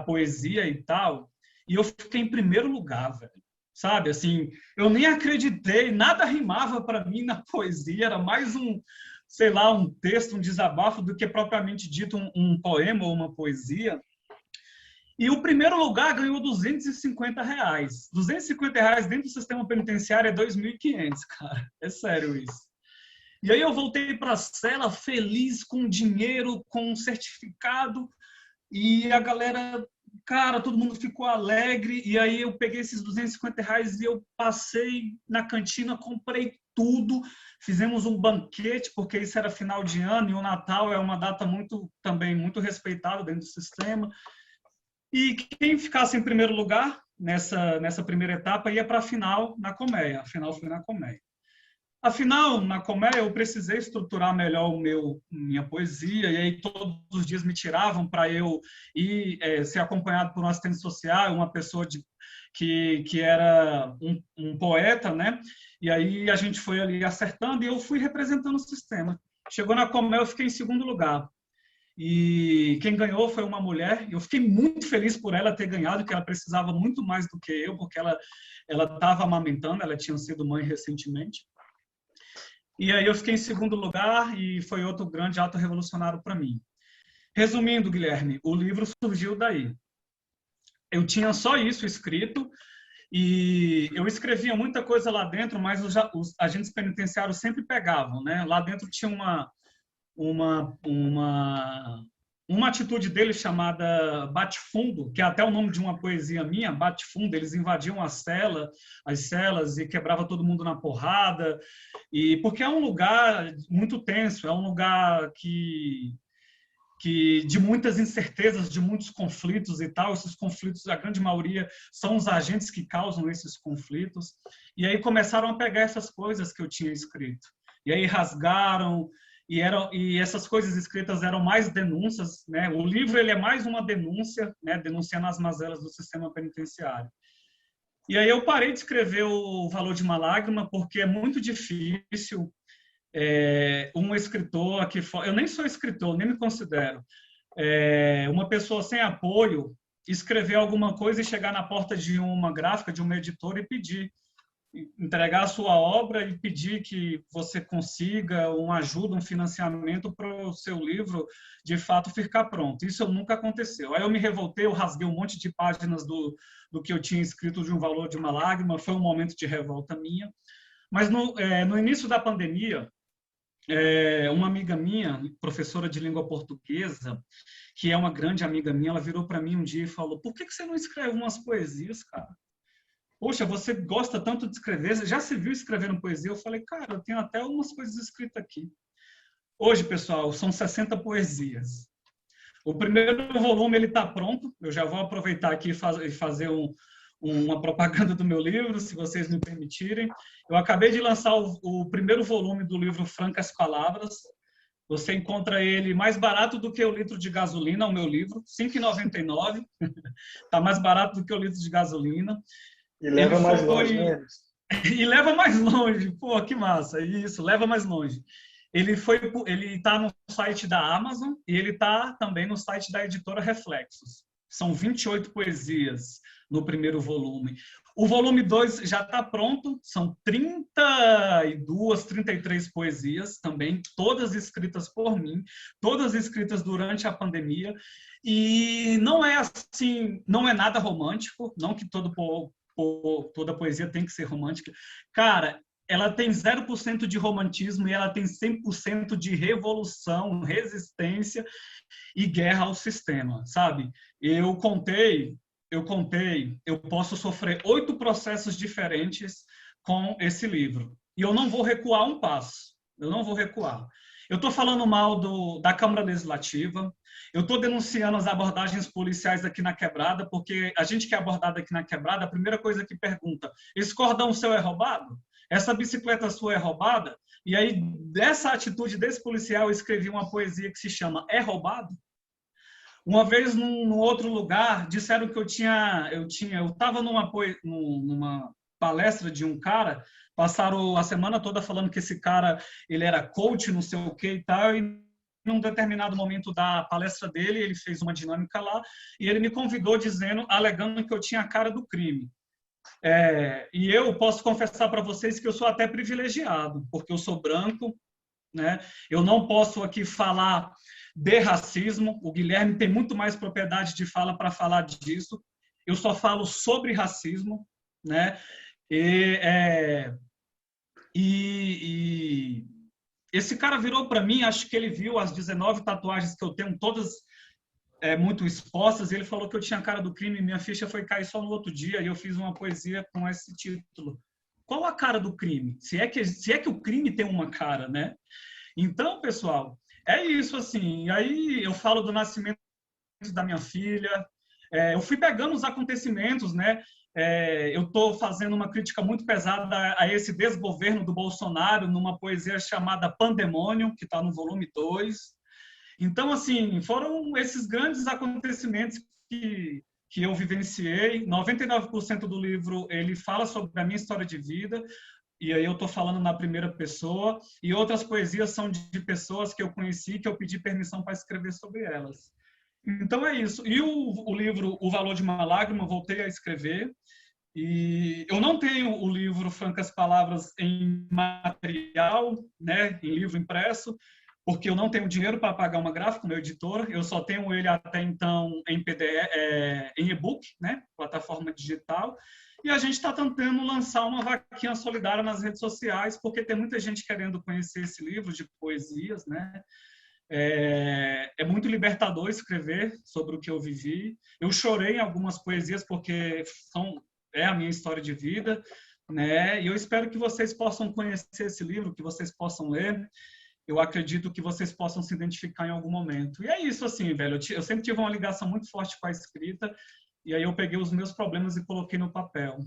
S4: poesia e tal. E eu fiquei em primeiro lugar, velho. Sabe, assim, eu nem acreditei, nada rimava para mim na poesia, era mais sei lá, um texto, um desabafo do que propriamente dito um poema ou uma poesia. E o primeiro lugar ganhou R$250. R$250 dentro do sistema penitenciário é 2.500, cara. É sério isso. E aí eu voltei para a cela feliz, com dinheiro, com certificado, e a galera, cara, todo mundo ficou alegre. E aí eu peguei esses R$250 e eu passei na cantina, comprei tudo, fizemos um banquete, porque isso era final de ano, e o Natal é uma data também muito respeitada dentro do sistema. E quem ficasse em primeiro lugar nessa primeira etapa ia para a final na colmeia. A final foi na colmeia. Afinal, na colmeia, eu precisei estruturar melhor minha poesia, e aí todos os dias me tiravam para eu ir ser acompanhado por um assistente social, uma pessoa que era um poeta, né? E aí a gente foi ali acertando e eu fui representando o sistema. Chegou na colmeia, eu fiquei em 2º lugar. E quem ganhou foi uma mulher. Eu fiquei muito feliz por ela ter ganhado, porque ela precisava muito mais do que eu, porque ela estava amamentando, ela tinha sido mãe recentemente. E aí eu fiquei em 2º lugar e foi outro grande ato revolucionário para mim. Resumindo, Guilherme, o livro surgiu daí. Eu tinha só isso escrito e eu escrevia muita coisa lá dentro, mas os agentes penitenciários sempre pegavam, né? Lá dentro tinha uma atitude deles chamada bate-fundo, que é até o nome de uma poesia minha, bate-fundo. Eles invadiam as celas e quebrava todo mundo na porrada, porque é um lugar muito tenso, é um lugar que de muitas incertezas, de muitos conflitos e tal. Esses conflitos, a grande maioria, são os agentes que causam esses conflitos. E aí começaram a pegar essas coisas que eu tinha escrito. E aí rasgaram e essas coisas escritas eram mais denúncias, né? O livro ele é mais uma denúncia, né? Denunciando as mazelas do sistema penitenciário. E aí eu parei de escrever O Valor de uma Lágrima porque é muito difícil um escritor aqui fora, eu nem sou escritor, nem me considero, uma pessoa sem apoio escrever alguma coisa e chegar na porta de uma gráfica, de uma editora e pedir, entregar a sua obra e pedir que você consiga uma ajuda, um financiamento para o seu livro de fato ficar pronto. Isso nunca aconteceu. Aí eu me revoltei, eu rasguei um monte de páginas do que eu tinha escrito de Um Valor de uma Lágrima, foi um momento de revolta minha. Mas no início da pandemia, uma amiga minha, professora de língua portuguesa, que é uma grande amiga minha, ela virou para mim um dia e falou: por que você não escreve umas poesias, cara? Poxa, você gosta tanto de escrever, você já se viu escrevendo poesia? Eu falei: cara, eu tenho até umas coisas escritas aqui. Hoje, pessoal, são 60 poesias. O primeiro volume ele está pronto, eu já vou aproveitar aqui e fazer uma propaganda do meu livro, se vocês me permitirem. Eu acabei de lançar o primeiro volume do livro Francas Palavras. Você encontra ele mais barato do que o litro de gasolina, o meu livro, R$ 5,99. Está mais barato do que o litro de gasolina.
S2: E leva mais longe, né?
S4: E leva mais longe. Pô, que massa. Isso, leva mais longe. Ele está no site da Amazon e ele está também no site da editora Reflexos. São 28 poesias no primeiro volume. O volume 2 já está pronto, são 32, 33 poesias também, todas escritas por mim, todas escritas durante a pandemia. E não é assim, não é nada romântico, não que toda poesia tem que ser romântica. Cara, ela tem 0% de romantismo e ela tem 100% de revolução, resistência e guerra ao sistema, sabe? Eu posso sofrer 8 processos diferentes com esse livro. E eu não vou recuar um passo. Eu não vou recuar. Eu estou falando mal da Câmara Legislativa, eu estou denunciando as abordagens policiais aqui na Quebrada, porque a gente que é abordado aqui na Quebrada, a primeira coisa que pergunta: esse cordão seu é roubado? Essa bicicleta sua é roubada? E aí, dessa atitude desse policial, eu escrevi uma poesia que se chama É Roubado? Uma vez, num outro lugar, disseram que eu estava numa palestra de um cara, passaram a semana toda falando que esse cara ele era coach, não sei o que e tal, e num determinado momento da palestra dele, ele fez uma dinâmica lá, e ele me convidou alegando que eu tinha a cara do crime. E eu posso confessar para vocês que eu sou até privilegiado, porque eu sou branco, né? Eu não posso aqui falar de racismo, o Guilherme tem muito mais propriedade de fala para falar disso, eu só falo sobre racismo, né? E esse cara virou para mim, acho que ele viu as 19 tatuagens que eu tenho, todas muito expostas, e ele falou que eu tinha a cara do crime, minha ficha foi cair só no outro dia, e eu fiz uma poesia com esse título. Qual a cara do crime? Se é que o crime tem uma cara, né? Então, pessoal, é isso, assim. E aí eu falo do nascimento da minha filha, eu fui pegando os acontecimentos, né? Eu estou fazendo uma crítica muito pesada a esse desgoverno do Bolsonaro numa poesia chamada Pandemônio, que está no volume 2. Então, assim, foram esses grandes acontecimentos que eu vivenciei. 99% do livro ele fala sobre a minha história de vida, e aí eu estou falando na primeira pessoa, e outras poesias são de pessoas que eu conheci, que eu pedi permissão para escrever sobre elas. Então é isso. E o livro O Valor de uma Lágrima, eu voltei a escrever, e eu não tenho o livro Francas Palavras em material, né, em livro impresso, porque eu não tenho dinheiro para pagar uma gráfica, meu editor, eu só tenho ele até então em PDF, em e-book, né, plataforma digital, e a gente está tentando lançar uma vaquinha solidária nas redes sociais, porque tem muita gente querendo conhecer esse livro de poesias, né? É muito libertador escrever sobre o que eu vivi. Eu chorei em algumas poesias porque é a minha história de vida, né? E eu espero que vocês possam conhecer esse livro, que vocês possam ler. Eu acredito que vocês possam se identificar em algum momento. E é isso, assim, velho. Eu sempre tive uma ligação muito forte com a escrita, e aí eu peguei os meus problemas e coloquei no papel.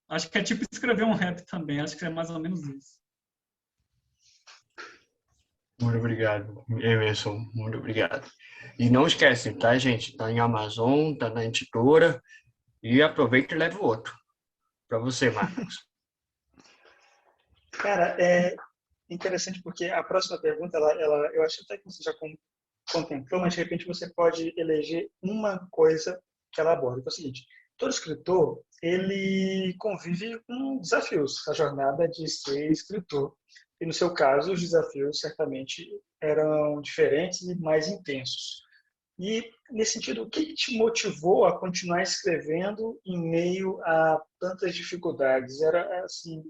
S4: Acho que é tipo escrever um rap também, acho que é mais ou menos isso.
S3: Muito obrigado, Emerson. Muito obrigado. E não esquece, tá, gente? Tá em Amazon, tá na editora. E aproveita e leva o outro. Para você, Marcos.
S2: Cara, é interessante porque a próxima pergunta, eu acho até que você já contemplou, mas de repente você pode eleger uma coisa que ela aborda. É o seguinte, todo escritor, ele convive com desafios, a jornada de ser escritor. E no seu caso, os desafios certamente eram diferentes e mais intensos. E, nesse sentido, o que te motivou a continuar escrevendo em meio a tantas dificuldades? Era assim,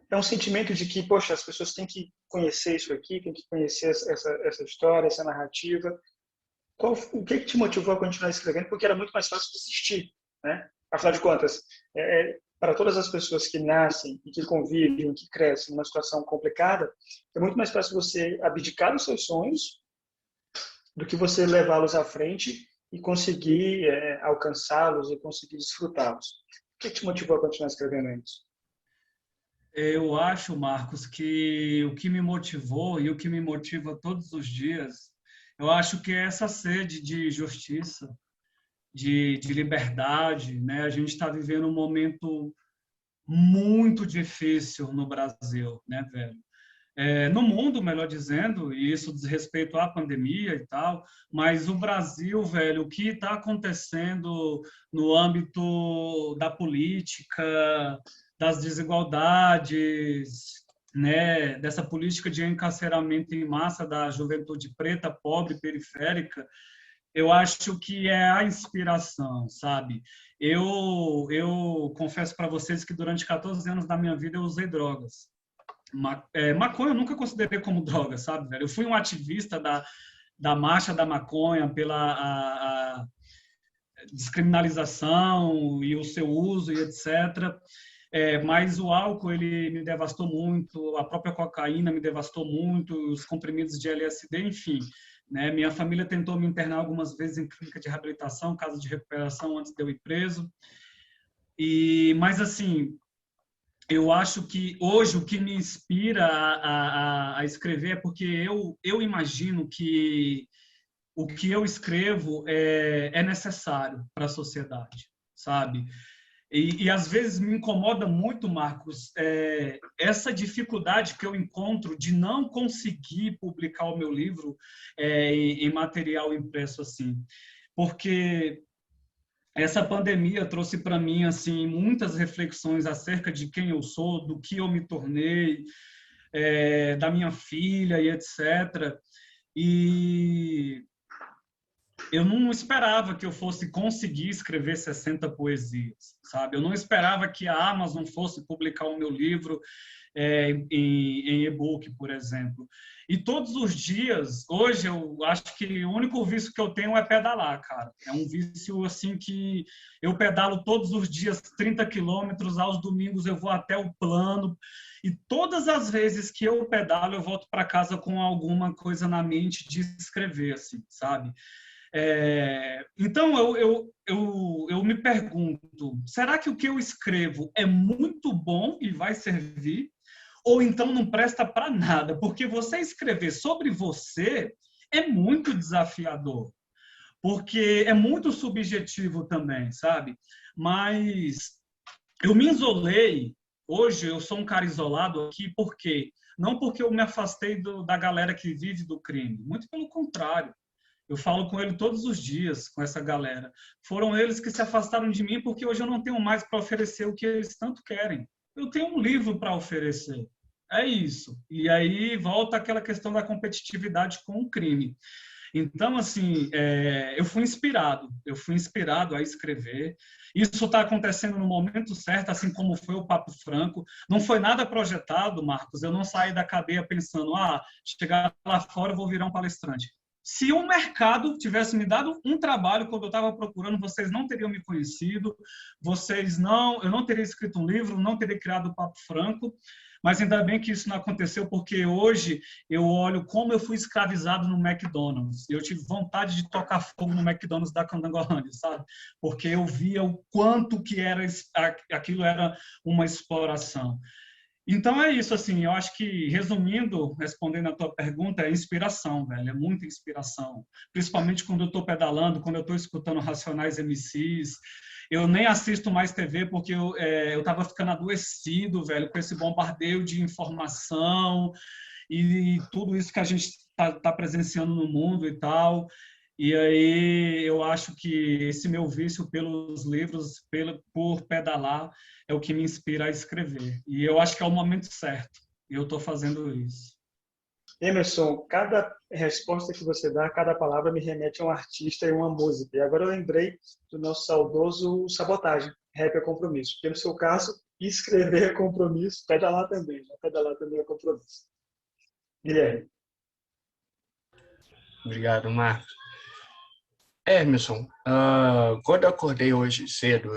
S2: é um sentimento de que, poxa, as pessoas têm que conhecer isso aqui, têm que conhecer essa história, essa narrativa. O que te motivou a continuar escrevendo? Porque era muito mais fácil desistir, né? Afinal de contas, para todas as pessoas que nascem e que convivem, que crescem numa situação complicada, é muito mais fácil você abdicar dos seus sonhos do que você levá-los à frente e conseguir alcançá-los e conseguir desfrutá-los. O que te motivou a continuar escrevendo isso?
S4: Eu acho, Marcos, que o que me motivou e o que me motiva todos os dias, eu acho que é essa sede de justiça, de liberdade, né? A gente está vivendo um momento muito difícil no Brasil, né, velho? No mundo, melhor dizendo, e isso diz respeito à pandemia e tal, mas o Brasil, velho, o que está acontecendo no âmbito da política, das desigualdades, né, dessa política de encarceramento em massa da juventude preta, pobre, periférica, eu acho que é a inspiração, sabe? Eu confesso para vocês que durante 14 anos da minha vida eu usei drogas. Maconha eu nunca considerei como droga, sabe, velho? Eu fui um ativista da marcha da maconha pela a descriminalização e o seu uso e etc. Mas o álcool ele me devastou muito, a própria cocaína me devastou muito, os comprimidos de LSD, enfim. Né? Minha família tentou me internar algumas vezes em clínica de reabilitação, casa de recuperação antes de eu ir preso. Mas assim, eu acho que hoje o que me inspira a escrever é porque eu imagino que o que eu escrevo é necessário para a sociedade, sabe? E às vezes me incomoda muito, Marcos, essa dificuldade que eu encontro de não conseguir publicar o meu livro em material impresso assim. Porque essa pandemia trouxe para mim assim muitas reflexões acerca de quem eu sou, do que eu me tornei, da minha filha e etc. E eu não esperava que eu fosse conseguir escrever 60 poesias, sabe? Eu não esperava que a Amazon fosse publicar o meu livro em e-book, por exemplo. E todos os dias, hoje, eu acho que o único vício que eu tenho é pedalar, cara. É um vício, assim, que eu pedalo todos os dias 30 quilômetros, aos domingos eu vou até o plano, e todas as vezes que eu pedalo, eu volto para casa com alguma coisa na mente de escrever, assim, sabe? Então, eu me pergunto, será que o que eu escrevo é muito bom e vai servir? Ou então não presta para nada? Porque você escrever sobre você é muito desafiador, porque é muito subjetivo também, sabe? Mas eu me isolei, hoje eu sou um cara isolado aqui, por quê? Não porque eu me afastei da galera que vive do crime, muito pelo contrário. Eu falo com ele todos os dias, com essa galera. Foram eles que se afastaram de mim porque hoje eu não tenho mais para oferecer o que eles tanto querem. Eu tenho um livro para oferecer. É isso. E aí volta aquela questão da competitividade com o crime. Então, assim, eu fui inspirado a escrever. Isso está acontecendo no momento certo, assim como foi o Papo Franco. Não foi nada projetado, Marcos. Eu não saí da cadeia pensando, chegar lá fora eu vou virar um palestrante. Se o mercado tivesse me dado um trabalho quando eu estava procurando, vocês não teriam me conhecido, eu não teria escrito um livro, não teria criado o Papo Franco, mas ainda bem que isso não aconteceu, porque hoje eu olho como eu fui escravizado no McDonald's. Eu tive vontade de tocar fogo no McDonald's da Candangolândia, sabe? Porque eu via o quanto que aquilo era uma exploração. Então é isso, assim, eu acho que, resumindo, respondendo a tua pergunta, é inspiração, velho, é muita inspiração. Principalmente quando eu estou pedalando, quando eu estou escutando Racionais MCs. Eu nem assisto mais TV porque eu estava ficando adoecido, velho, com esse bombardeio de informação e tudo isso que a gente tá presenciando no mundo e tal. E aí eu acho que esse meu vício pelos livros, por pedalar, é o que me inspira a escrever. E eu acho que é o momento certo. E eu estou fazendo isso.
S2: Emerson, cada resposta que você dá, cada palavra me remete a um artista e uma música. E agora eu lembrei do nosso saudoso Sabotagem, Rap é Compromisso. Porque no seu caso, escrever é compromisso, pedalar também, né? Pedalar também é compromisso. Guilherme.
S3: Obrigado, Marcos. Emerson, quando eu acordei hoje cedo,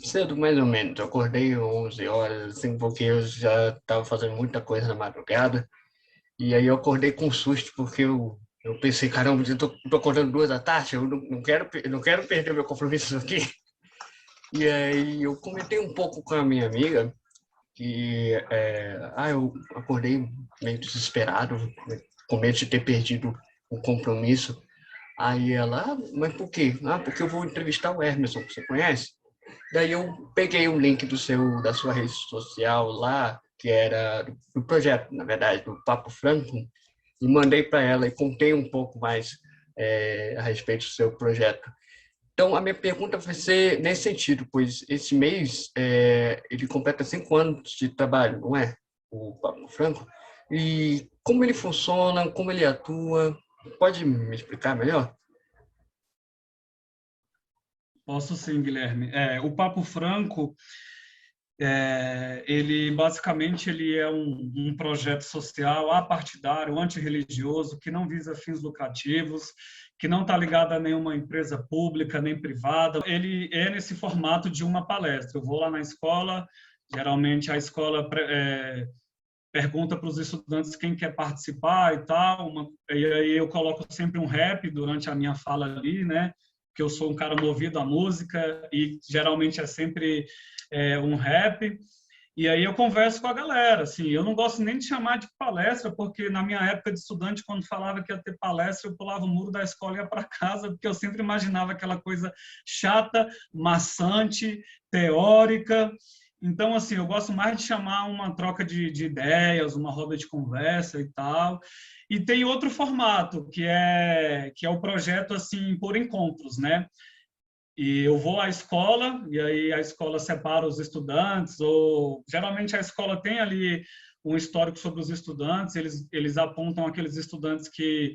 S3: cedo mais ou menos, eu acordei 11 horas, assim, porque eu já estava fazendo muita coisa na madrugada, e aí eu acordei com susto, porque eu pensei, caramba, eu tô acordando 2 da tarde, eu não quero perder meu compromisso aqui. E aí eu comentei um pouco com a minha amiga, que eu acordei meio desesperado, com medo de ter perdido o compromisso. Aí ela, mas por quê? Porque eu vou entrevistar o Emerson, que você conhece? Daí eu peguei um link da sua rede social lá, que era do projeto, na verdade, do Papo Franco, e mandei para ela e contei um pouco mais a respeito do seu projeto. Então, a minha pergunta vai ser nesse sentido, pois esse mês ele completa 5 anos de trabalho, não é? O Papo Franco. E como ele funciona, como ele atua, pode me explicar melhor?
S4: Posso sim, Guilherme. O Papo Franco, ele basicamente ele é um projeto social apartidário, antirreligioso, que não visa fins lucrativos, que não está ligado a nenhuma empresa pública nem privada. Ele é nesse formato de uma palestra. Eu vou lá na escola, geralmente a escola pergunta para os estudantes quem quer participar e tal, e aí eu coloco sempre um rap durante a minha fala ali, né? Que eu sou um cara movido à música e geralmente é sempre um rap. E aí eu converso com a galera, assim, eu não gosto nem de chamar de palestra, porque na minha época de estudante, quando falava que ia ter palestra, eu pulava o muro da escola e ia para casa, porque eu sempre imaginava aquela coisa chata, maçante, teórica. Então, assim, eu gosto mais de chamar uma troca de ideias, uma roda de conversa e tal. E tem outro formato, que é o projeto, assim, por encontros, né? E eu vou à escola, e aí a escola separa os estudantes, ou geralmente a escola tem ali um histórico sobre os estudantes, eles apontam aqueles estudantes que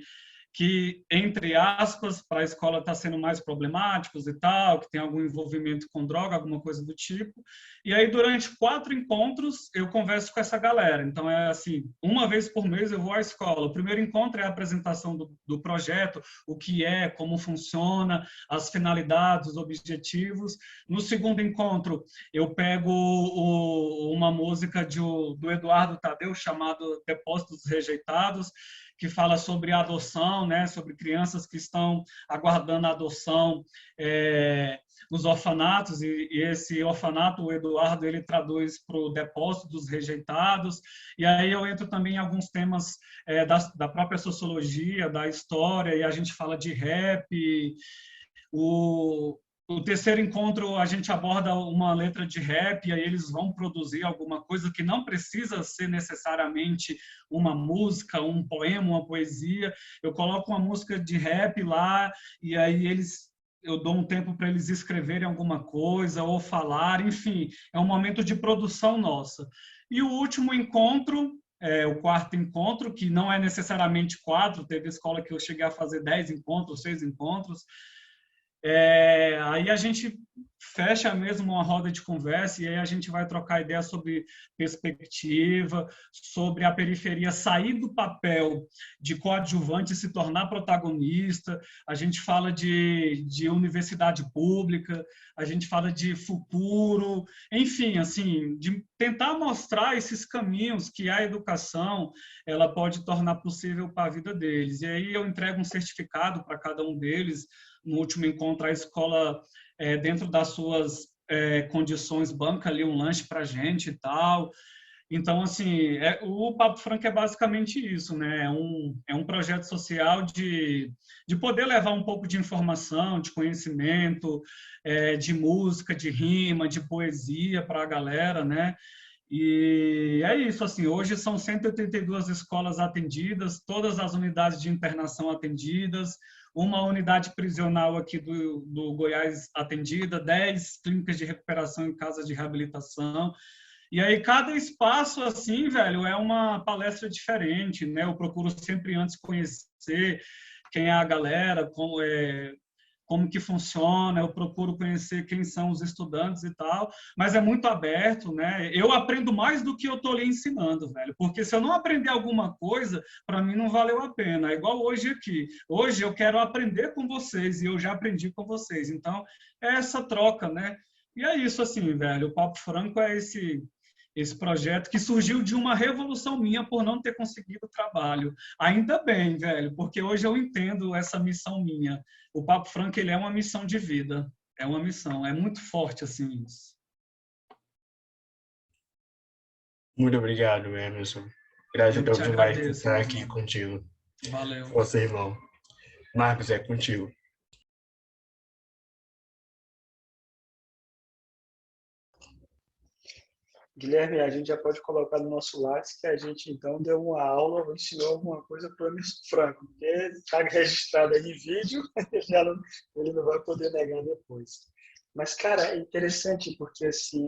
S4: entre aspas, para a escola estar sendo mais problemáticos e tal, que tem algum envolvimento com droga, alguma coisa do tipo. E aí, durante 4 encontros, eu converso com essa galera. Então, é assim, uma vez por mês eu vou à escola. O primeiro encontro é a apresentação do projeto, o que é, como funciona, as finalidades, os objetivos. No segundo encontro, eu pego uma música do Eduardo Tadeu, chamado Depósitos Rejeitados, que fala sobre a adoção, né, sobre crianças que estão aguardando a adoção nos orfanatos, e esse orfanato, o Eduardo, ele traduz para o Depósito dos Rejeitados, e aí eu entro também em alguns temas da própria sociologia, da história, e a gente fala de rap, o terceiro encontro, a gente aborda uma letra de rap, e aí eles vão produzir alguma coisa que não precisa ser necessariamente uma música, um poema, uma poesia. Eu coloco uma música de rap lá, e aí eu dou um tempo para eles escreverem alguma coisa ou falar, enfim, é um momento de produção nossa. E o último encontro, o quarto encontro, que não é necessariamente 4, teve escola que eu cheguei a fazer 10 encontros, 6 encontros, aí a gente fecha mesmo uma roda de conversa e aí a gente vai trocar ideias sobre perspectiva, sobre a periferia sair do papel de coadjuvante e se tornar protagonista. A gente fala de universidade pública, a gente fala de futuro, enfim, assim, de tentar mostrar esses caminhos que a educação ela pode tornar possível para a vida deles. E aí eu entrego um certificado para cada um deles. No último encontro, a escola, dentro das suas condições, banca ali um lanche para a gente e tal. Então, assim, o Papo Franco é basicamente isso, né? É um projeto social de poder levar um pouco de informação, de conhecimento, de música, de rima, de poesia para a galera, né? E é isso, assim, hoje são 182 escolas atendidas, todas as unidades de internação atendidas, uma unidade prisional aqui do Goiás atendida, 10 clínicas de recuperação em casas de reabilitação. E aí cada espaço, assim, velho, é uma palestra diferente, né? Eu procuro sempre antes conhecer quem é a galera, como que funciona, eu procuro conhecer quem são os estudantes e tal, mas é muito aberto, né? Eu aprendo mais do que eu estou lhe ensinando, velho, porque se eu não aprender alguma coisa, para mim não valeu a pena. É igual hoje aqui. Hoje eu quero aprender com vocês e eu já aprendi com vocês. Então, é essa troca, né? E é isso, assim, velho. O Papo Franco é esse projeto que surgiu de uma revolução minha por não ter conseguido trabalho. Ainda bem, velho, porque hoje eu entendo essa missão minha. O Papo Franco, ele é uma missão de vida. É uma missão. É muito forte, assim, isso.
S3: Muito obrigado, Emerson. Gratidão demais por estar aqui contigo.
S4: Valeu.
S3: Você, irmão. Marcos, é contigo.
S2: Guilherme, a gente já pode colocar no nosso Lattes que a gente, então, deu uma aula ou ensinou alguma coisa para o Emerson Franco, porque está registrado aí em vídeo, ele não vai poder negar depois. Mas, cara, é interessante, porque, assim,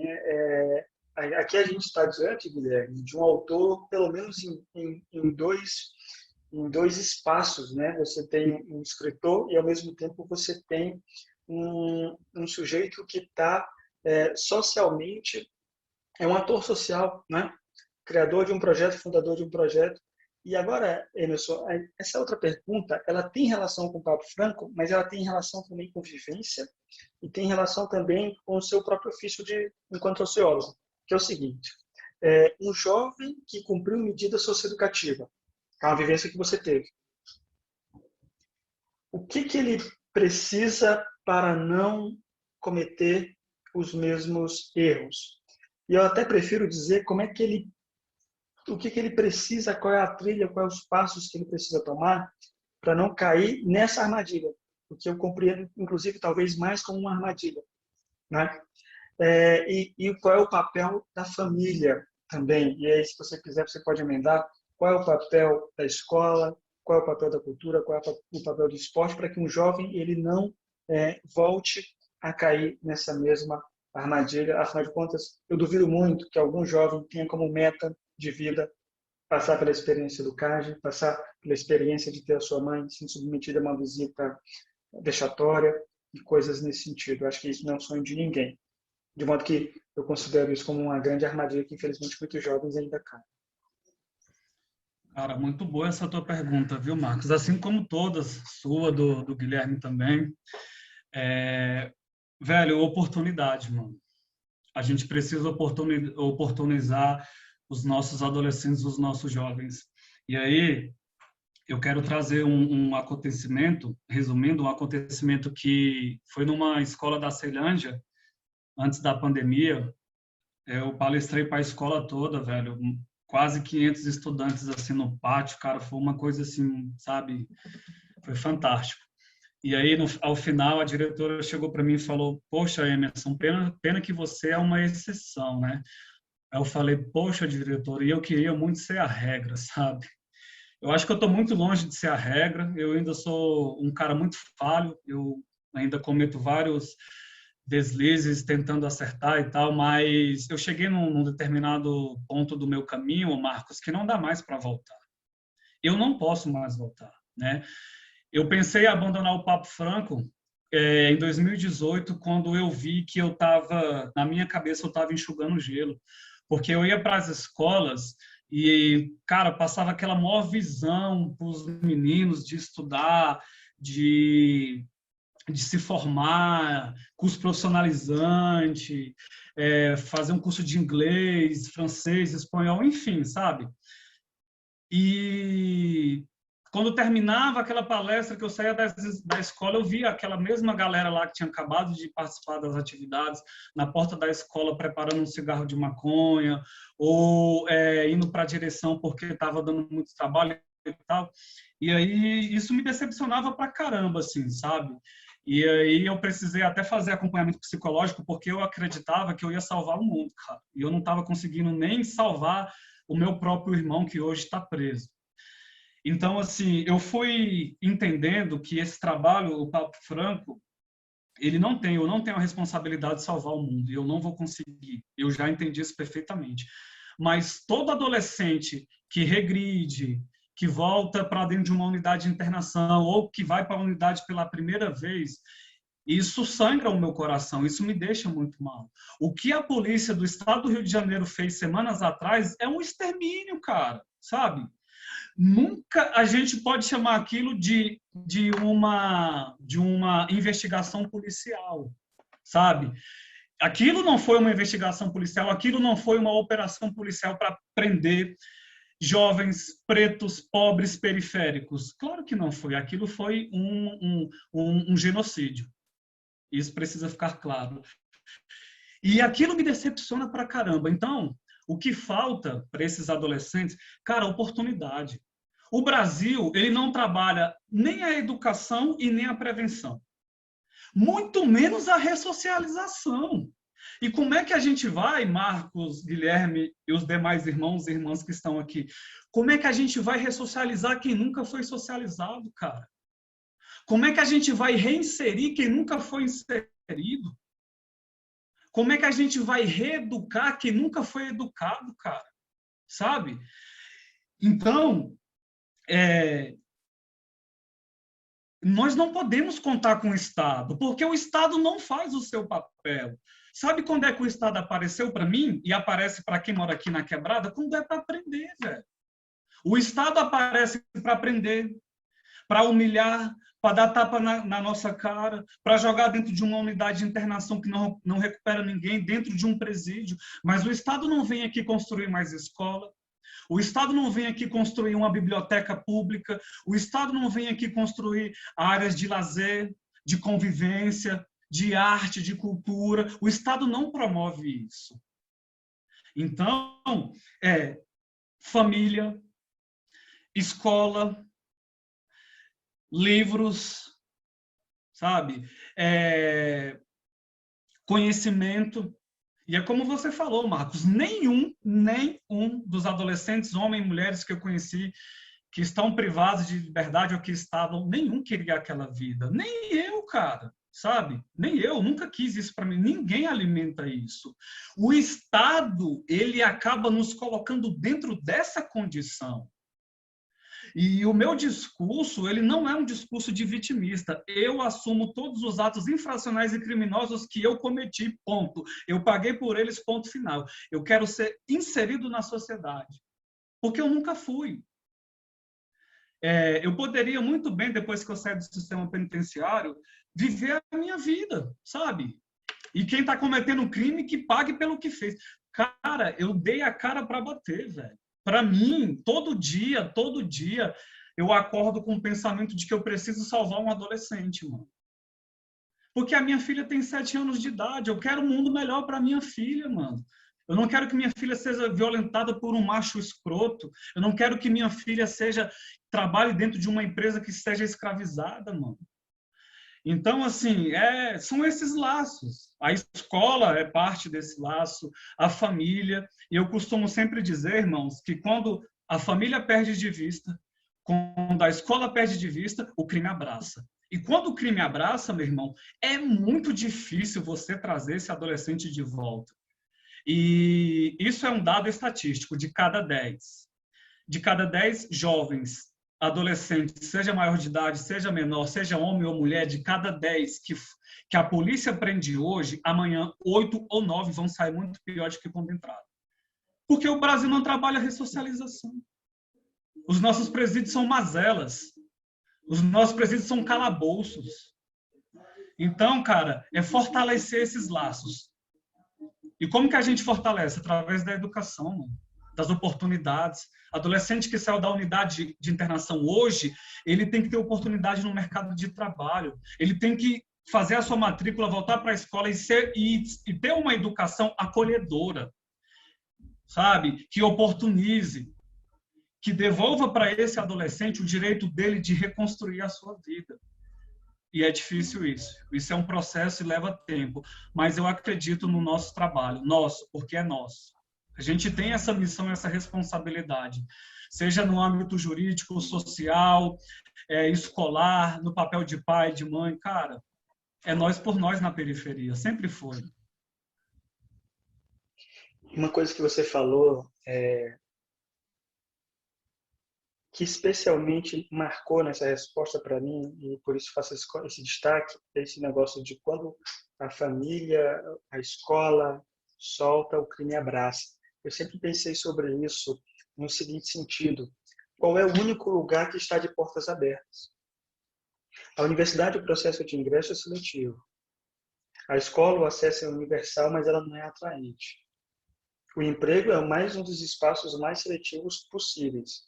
S2: aqui a gente está diante, Guilherme, de um autor, pelo menos em dois espaços, né? Você tem um escritor e, ao mesmo tempo, você tem um sujeito que está socialmente... É um ator social, né? Criador de um projeto, fundador de um projeto. E agora, Emerson, essa outra pergunta, ela tem relação com o Papo Franco, mas ela tem relação também com vivência e tem relação também com o seu próprio ofício enquanto sociólogo, que é o seguinte: um jovem que cumpriu medida socioeducativa, é uma vivência que você teve. O que ele precisa para não cometer os mesmos erros? E eu até prefiro dizer o que ele precisa, qual é a trilha, quais os passos que ele precisa tomar para não cair nessa armadilha, porque eu compreendo, inclusive, talvez mais como uma armadilha, né? E qual é o papel da família também? E aí, se você quiser, você pode emendar qual é o papel da escola, qual é o papel da cultura, qual é o papel do esporte, para que um jovem ele não volte a cair nessa mesma armadilha. Afinal de contas, eu duvido muito que algum jovem tenha como meta de vida passar pela experiência do CAGE, passar pela experiência de ter a sua mãe sendo submetida a uma visita vexatória e coisas nesse sentido. Eu acho que isso não é um sonho de ninguém. De modo que eu considero isso como uma grande armadilha que, infelizmente, muitos jovens ainda caem.
S4: Cara, muito boa essa tua pergunta, viu, Marcos? Assim como todas, sua, do Guilherme também. Velho, oportunidade, mano. A gente precisa oportunizar os nossos adolescentes, os nossos jovens. E aí, eu quero trazer um acontecimento, resumindo, um acontecimento que foi numa escola da Ceilândia, antes da pandemia. Eu palestrei para a escola toda, velho. Quase 500 estudantes assim no pátio, cara. Foi uma coisa assim, sabe? Foi fantástico. E aí, ao final, a diretora chegou para mim e falou: poxa, Emerson, pena que você é uma exceção, né? Aí eu falei: poxa, diretora, e eu queria muito ser a regra, sabe? Eu acho que eu estou muito longe de ser a regra. Eu ainda sou um cara muito falho. Eu ainda cometo vários deslizes tentando acertar e tal, mas eu cheguei num determinado ponto do meu caminho, Marcos, que não dá mais para voltar. Eu não posso mais voltar, né? Eu pensei em abandonar o Papo Franco em 2018, quando eu vi que eu estava, na minha cabeça, eu estava enxugando gelo, porque eu ia para as escolas e, cara, passava aquela maior visão para os meninos de estudar, de se formar, curso profissionalizante, fazer um curso de inglês, francês, espanhol, enfim, sabe? E Quando terminava aquela palestra que eu saía da escola, eu via aquela mesma galera lá que tinha acabado de participar das atividades na porta da escola preparando um cigarro de maconha ou indo para a direção porque estava dando muito trabalho e tal. E aí isso me decepcionava pra caramba, assim, sabe? E aí eu precisei até fazer acompanhamento psicológico porque eu acreditava que eu ia salvar o mundo, cara. E eu não estava conseguindo nem salvar o meu próprio irmão que hoje está preso. Então, assim, eu fui entendendo que esse trabalho, o Papo Franco, eu não tenho a responsabilidade de salvar o mundo, e eu não vou conseguir. Eu já entendi isso perfeitamente. Mas todo adolescente que regride, que volta para dentro de uma unidade de internação, ou que vai para a unidade pela primeira vez, isso sangra o meu coração, isso me deixa muito mal. O que a polícia do estado do Rio de Janeiro fez semanas atrás é um extermínio, cara, sabe? Nunca a gente pode chamar aquilo de uma investigação policial, sabe? Aquilo não foi uma investigação policial, aquilo não foi uma operação policial para prender jovens pretos, pobres, periféricos. Claro que não foi. Aquilo foi um genocídio. Isso precisa ficar claro. E aquilo me decepciona pra caramba. Então, o que falta para esses adolescentes? Cara, oportunidade. O Brasil, ele não trabalha nem a educação e nem a prevenção. Muito menos a ressocialização. E como é que a gente vai, Marcos, Guilherme e os demais irmãos e irmãs que estão aqui, como é que a gente vai ressocializar quem nunca foi socializado, cara? Como é que a gente vai reinserir quem nunca foi inserido? Como é que a gente vai reeducar quem nunca foi educado, cara? Sabe? Então, nós não podemos contar com o Estado, porque o Estado não faz o seu papel. Sabe quando é que o Estado apareceu para mim e aparece para quem mora aqui na Quebrada? Quando é para aprender, velho. O Estado aparece para aprender, para humilhar, para dar tapa na nossa cara, para jogar dentro de uma unidade de internação que não recupera ninguém, dentro de um presídio. Mas o Estado não vem aqui construir mais escola, o Estado não vem aqui construir uma biblioteca pública, o Estado não vem aqui construir áreas de lazer, de convivência, de arte, de cultura. O Estado não promove isso. Então, família, escola, livros, sabe? Conhecimento. E é como você falou, Marcos, nenhum dos adolescentes, homens e mulheres que eu conheci, que estão privados de liberdade ou que estavam, nenhum queria aquela vida. Nem eu, cara, sabe? Nem eu, nunca quis isso para mim. Ninguém alimenta isso. O Estado, ele acaba nos colocando dentro dessa condição. E o meu discurso, ele não é um discurso de vitimista. Eu assumo todos os atos infracionais e criminosos que eu cometi, ponto. Eu paguei por eles, ponto final. Eu quero ser inserido na sociedade, porque eu nunca fui. Eu poderia muito bem, depois que eu sair do sistema penitenciário, viver a minha vida, sabe? E quem está cometendo um crime, que pague pelo que fez. Cara, eu dei a cara para bater, velho. Para mim, todo dia, eu acordo com o pensamento de que eu preciso salvar um adolescente, mano. Porque a minha filha tem 7 anos de idade, eu quero um mundo melhor para minha filha, mano. Eu não quero que minha filha seja violentada por um macho escroto. Eu não quero que minha filha trabalhe dentro de uma empresa que seja escravizada, mano. Então, assim, são esses laços. A escola é parte desse laço, a família. E eu costumo sempre dizer, irmãos, que quando a família perde de vista, quando a escola perde de vista, o crime abraça. E quando o crime abraça, meu irmão, é muito difícil você trazer esse adolescente de volta. E isso é um dado estatístico. De cada 10 jovens adolescente, seja maior de idade, seja menor, seja homem ou mulher, de cada 10 que a polícia prende hoje, amanhã 8 ou 9 vão sair muito pior do que quando entraram. Porque o Brasil não trabalha a ressocialização. Os nossos presídios são mazelas. Os nossos presídios são calabouços. Então, cara, é fortalecer esses laços. E como que a gente fortalece? Através da educação, mano. das oportunidades. Adolescente que saiu da unidade de internação hoje, ele tem que ter oportunidade no mercado de trabalho. Ele tem que fazer a sua matrícula, voltar para a escola e ter uma educação acolhedora, sabe? Que oportunize, que devolva para esse adolescente o direito dele de reconstruir a sua vida. E é difícil isso. Isso é um processo e leva tempo. Mas eu acredito no nosso trabalho. Nosso, porque é nosso. A gente tem essa missão, essa responsabilidade. Seja no âmbito jurídico, social, escolar, no papel de pai, de mãe. Cara, é nós por nós na periferia. Sempre foi.
S2: Uma coisa que você falou que especialmente marcou nessa resposta para mim, e por isso faço esse destaque, esse negócio de quando a família, a escola solta, o crime abraça. Eu sempre pensei sobre isso no seguinte sentido: qual é o único lugar que está de portas abertas? A universidade, o processo de ingresso é seletivo. A escola, o acesso é universal, mas ela não é atraente. O emprego é mais um dos espaços mais seletivos possíveis.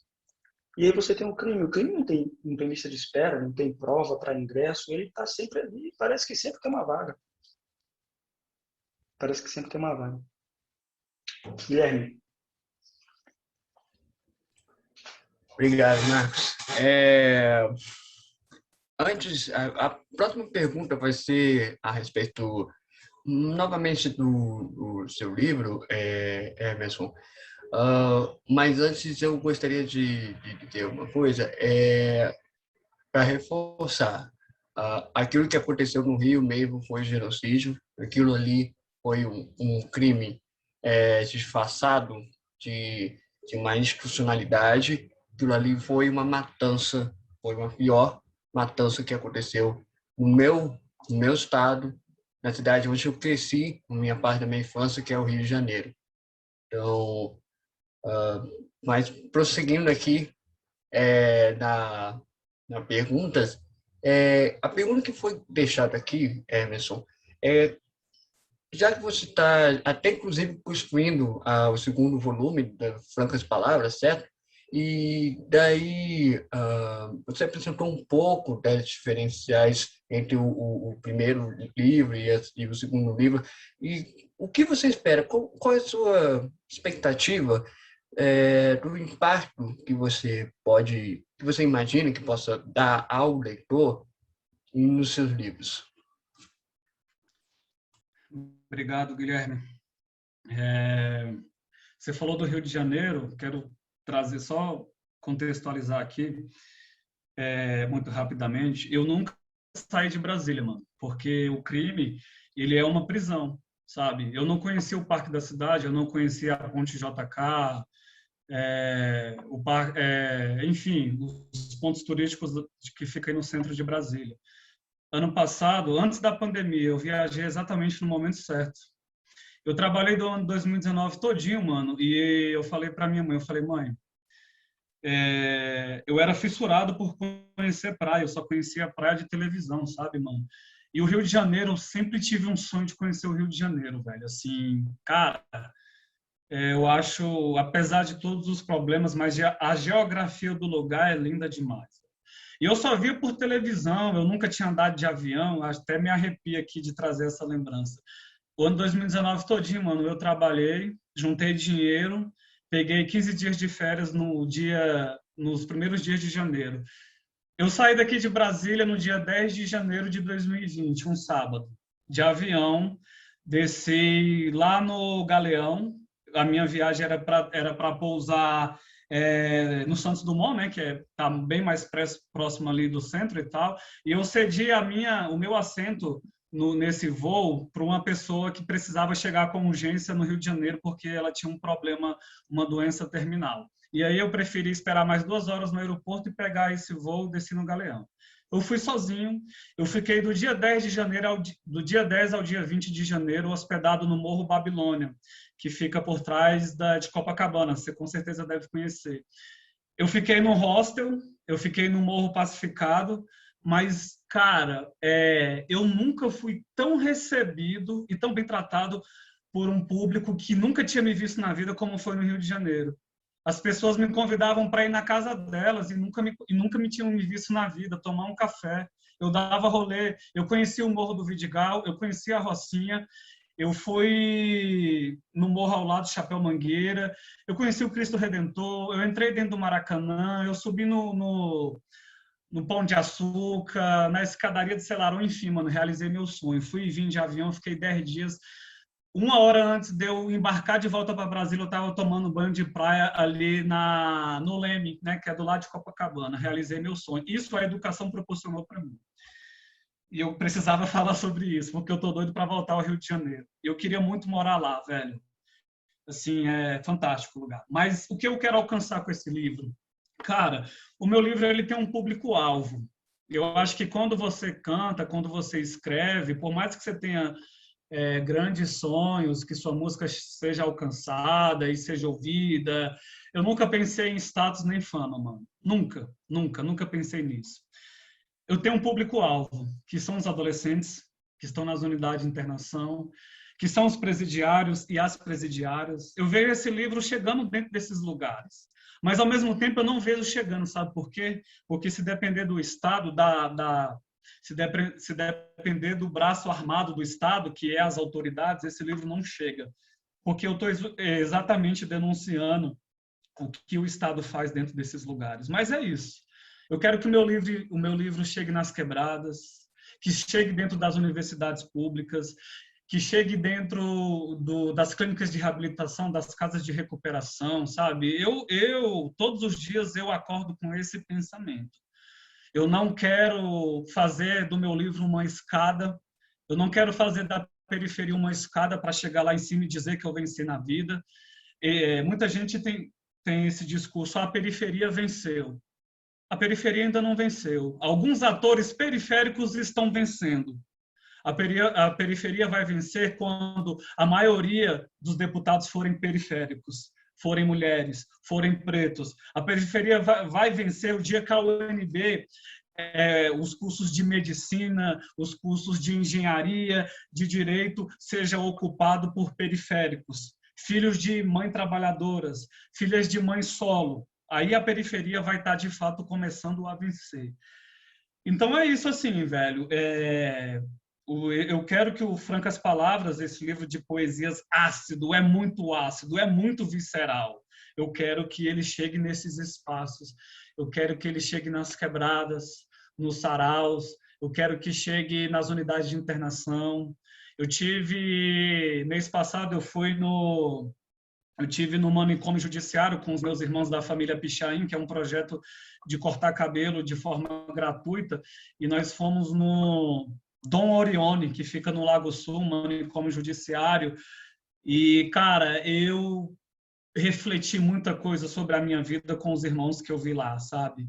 S2: E aí você tem o crime. O crime não tem lista de espera, não tem prova para ingresso, ele está sempre ali, parece que sempre tem uma vaga. Parece que sempre tem uma vaga. Guilherme.
S3: Obrigado, Marcos. Antes, a próxima pergunta vai ser a respeito, novamente, do seu livro, Emerson. Mas antes eu gostaria de dizer uma coisa, para reforçar. Aquilo que aconteceu no Rio mesmo foi genocídio, aquilo ali foi um crime disfarçado de má institucionalidade, aquilo ali foi uma matança, foi uma pior matança que aconteceu no meu estado, na cidade onde eu cresci, na minha parte da minha infância, que é o Rio de Janeiro. Então, mas prosseguindo aqui na perguntas, a pergunta que foi deixada aqui, Emerson, já que você está até inclusive construindo o segundo volume das Francas Palavras, certo? E daí você apresentou um pouco das diferenciais entre o primeiro livro e o segundo livro. E o que você espera? Qual é a sua expectativa do impacto que você imagina que possa dar ao leitor nos seus livros?
S4: Obrigado, Guilherme. Você falou do Rio de Janeiro, quero trazer só, contextualizar aqui, muito rapidamente. Eu nunca saí de Brasília, mano, porque o crime, ele é uma prisão, sabe? Eu não conhecia o Parque da Cidade, eu não conhecia a Ponte JK, enfim, os pontos turísticos que ficam aí no centro de Brasília. Ano passado, antes da pandemia, eu viajei exatamente no momento certo. Eu trabalhei do ano 2019 todinho, mano, e eu falei para minha mãe, mãe, eu era fissurado por conhecer praia, eu só conhecia praia de televisão, sabe, mano? E o Rio de Janeiro, eu sempre tive um sonho de conhecer o Rio de Janeiro, velho. Assim, cara, eu acho, apesar de todos os problemas, mas a geografia do lugar é linda demais. E eu só via por televisão, eu nunca tinha andado de avião, até me arrepia aqui de trazer essa lembrança. O ano 2019 todinho, mano, eu trabalhei, juntei dinheiro, peguei 15 dias de férias nos primeiros dias de janeiro. Eu saí daqui de Brasília no dia 10 de janeiro de 2020, um sábado, de avião, desci lá no Galeão. A minha viagem era para pousar no Santos Dumont, né, que está bem mais próximo ali do centro e tal, e eu cedi o meu assento nesse voo para uma pessoa que precisava chegar com urgência no Rio de Janeiro porque ela tinha um problema, uma doença terminal. E aí eu preferi esperar mais 2 horas no aeroporto e pegar esse voo e descer no Galeão. Eu fui sozinho, eu fiquei do dia 10 de janeiro do dia 10 ao dia 20 de janeiro hospedado no Morro Babilônia, que fica por trás de Copacabana, você com certeza deve conhecer. Eu fiquei no hostel, eu fiquei no Morro Pacificado, mas, cara, eu nunca fui tão recebido e tão bem tratado por um público que nunca tinha me visto na vida, como foi no Rio de Janeiro. As pessoas me convidavam para ir na casa delas e nunca me tinham me visto na vida, tomar um café. Eu dava rolê, eu conheci o Morro do Vidigal, eu conheci a Rocinha, eu fui no morro ao lado do Chapéu Mangueira, eu conheci o Cristo Redentor, eu entrei dentro do Maracanã, eu subi no Pão de Açúcar, na escadaria de Selarón, enfim, mano, realizei meu sonho. Fui e vim de avião, fiquei 10 dias. Uma hora antes de eu embarcar de volta para Brasília, eu estava tomando banho de praia ali no Leme, né, que é do lado de Copacabana. Realizei meu sonho. Isso a educação proporcionou para mim. E eu precisava falar sobre isso, porque eu tô doido para voltar ao Rio de Janeiro. Eu queria muito morar lá, velho. Assim, é fantástico o lugar. Mas o que eu quero alcançar com esse livro? Cara, o meu livro ele tem um público-alvo. Eu acho que quando você canta, quando você escreve, por mais que você tenha grandes sonhos, que sua música seja alcançada e seja ouvida, eu nunca pensei em status nem fama, mano. Nunca, nunca, nunca pensei nisso. Eu tenho um público-alvo, que são os adolescentes, que estão nas unidades de internação, que são os presidiários e as presidiárias. Eu vejo esse livro chegando dentro desses lugares. Mas, ao mesmo tempo, eu não vejo chegando, sabe por quê? Porque se depender do Estado, se depender do braço armado do Estado, que é as autoridades, esse livro não chega. Porque eu estou exatamente denunciando o que o Estado faz dentro desses lugares. Mas é isso. Eu quero que o meu livro chegue nas quebradas, que chegue dentro das universidades públicas, que chegue dentro das clínicas de reabilitação, das casas de recuperação, sabe? Todos os dias eu acordo com esse pensamento. Eu não quero fazer do meu livro uma escada, eu não quero fazer da periferia uma escada para chegar lá em cima e dizer que eu venci na vida. Muita gente tem esse discurso, a periferia venceu. A periferia ainda não venceu. Alguns atores periféricos estão vencendo. A periferia vai vencer quando a maioria dos deputados forem periféricos, forem mulheres, forem pretos. A periferia vai vencer o dia que a UNB, os cursos de medicina, os cursos de engenharia, de direito, seja ocupado por periféricos, filhos de mães trabalhadoras, filhas de mãe solo. Aí a periferia vai estar, de fato, começando a vencer. Então é isso assim, velho. Eu quero que o Francas Palavras, esse livro de poesias ácido, é muito visceral. Eu quero que ele chegue nesses espaços. Eu quero que ele chegue nas quebradas, nos saraus. Eu quero que chegue nas unidades de internação. Mês passado, eu tive no manicômio judiciário com os meus irmãos da família Pichain, que é um projeto de cortar cabelo de forma gratuita, e nós fomos no Dom Orione, que fica no Lago Sul, manicômio judiciário, e, cara, eu refleti muita coisa sobre a minha vida com os irmãos que eu vi lá, sabe?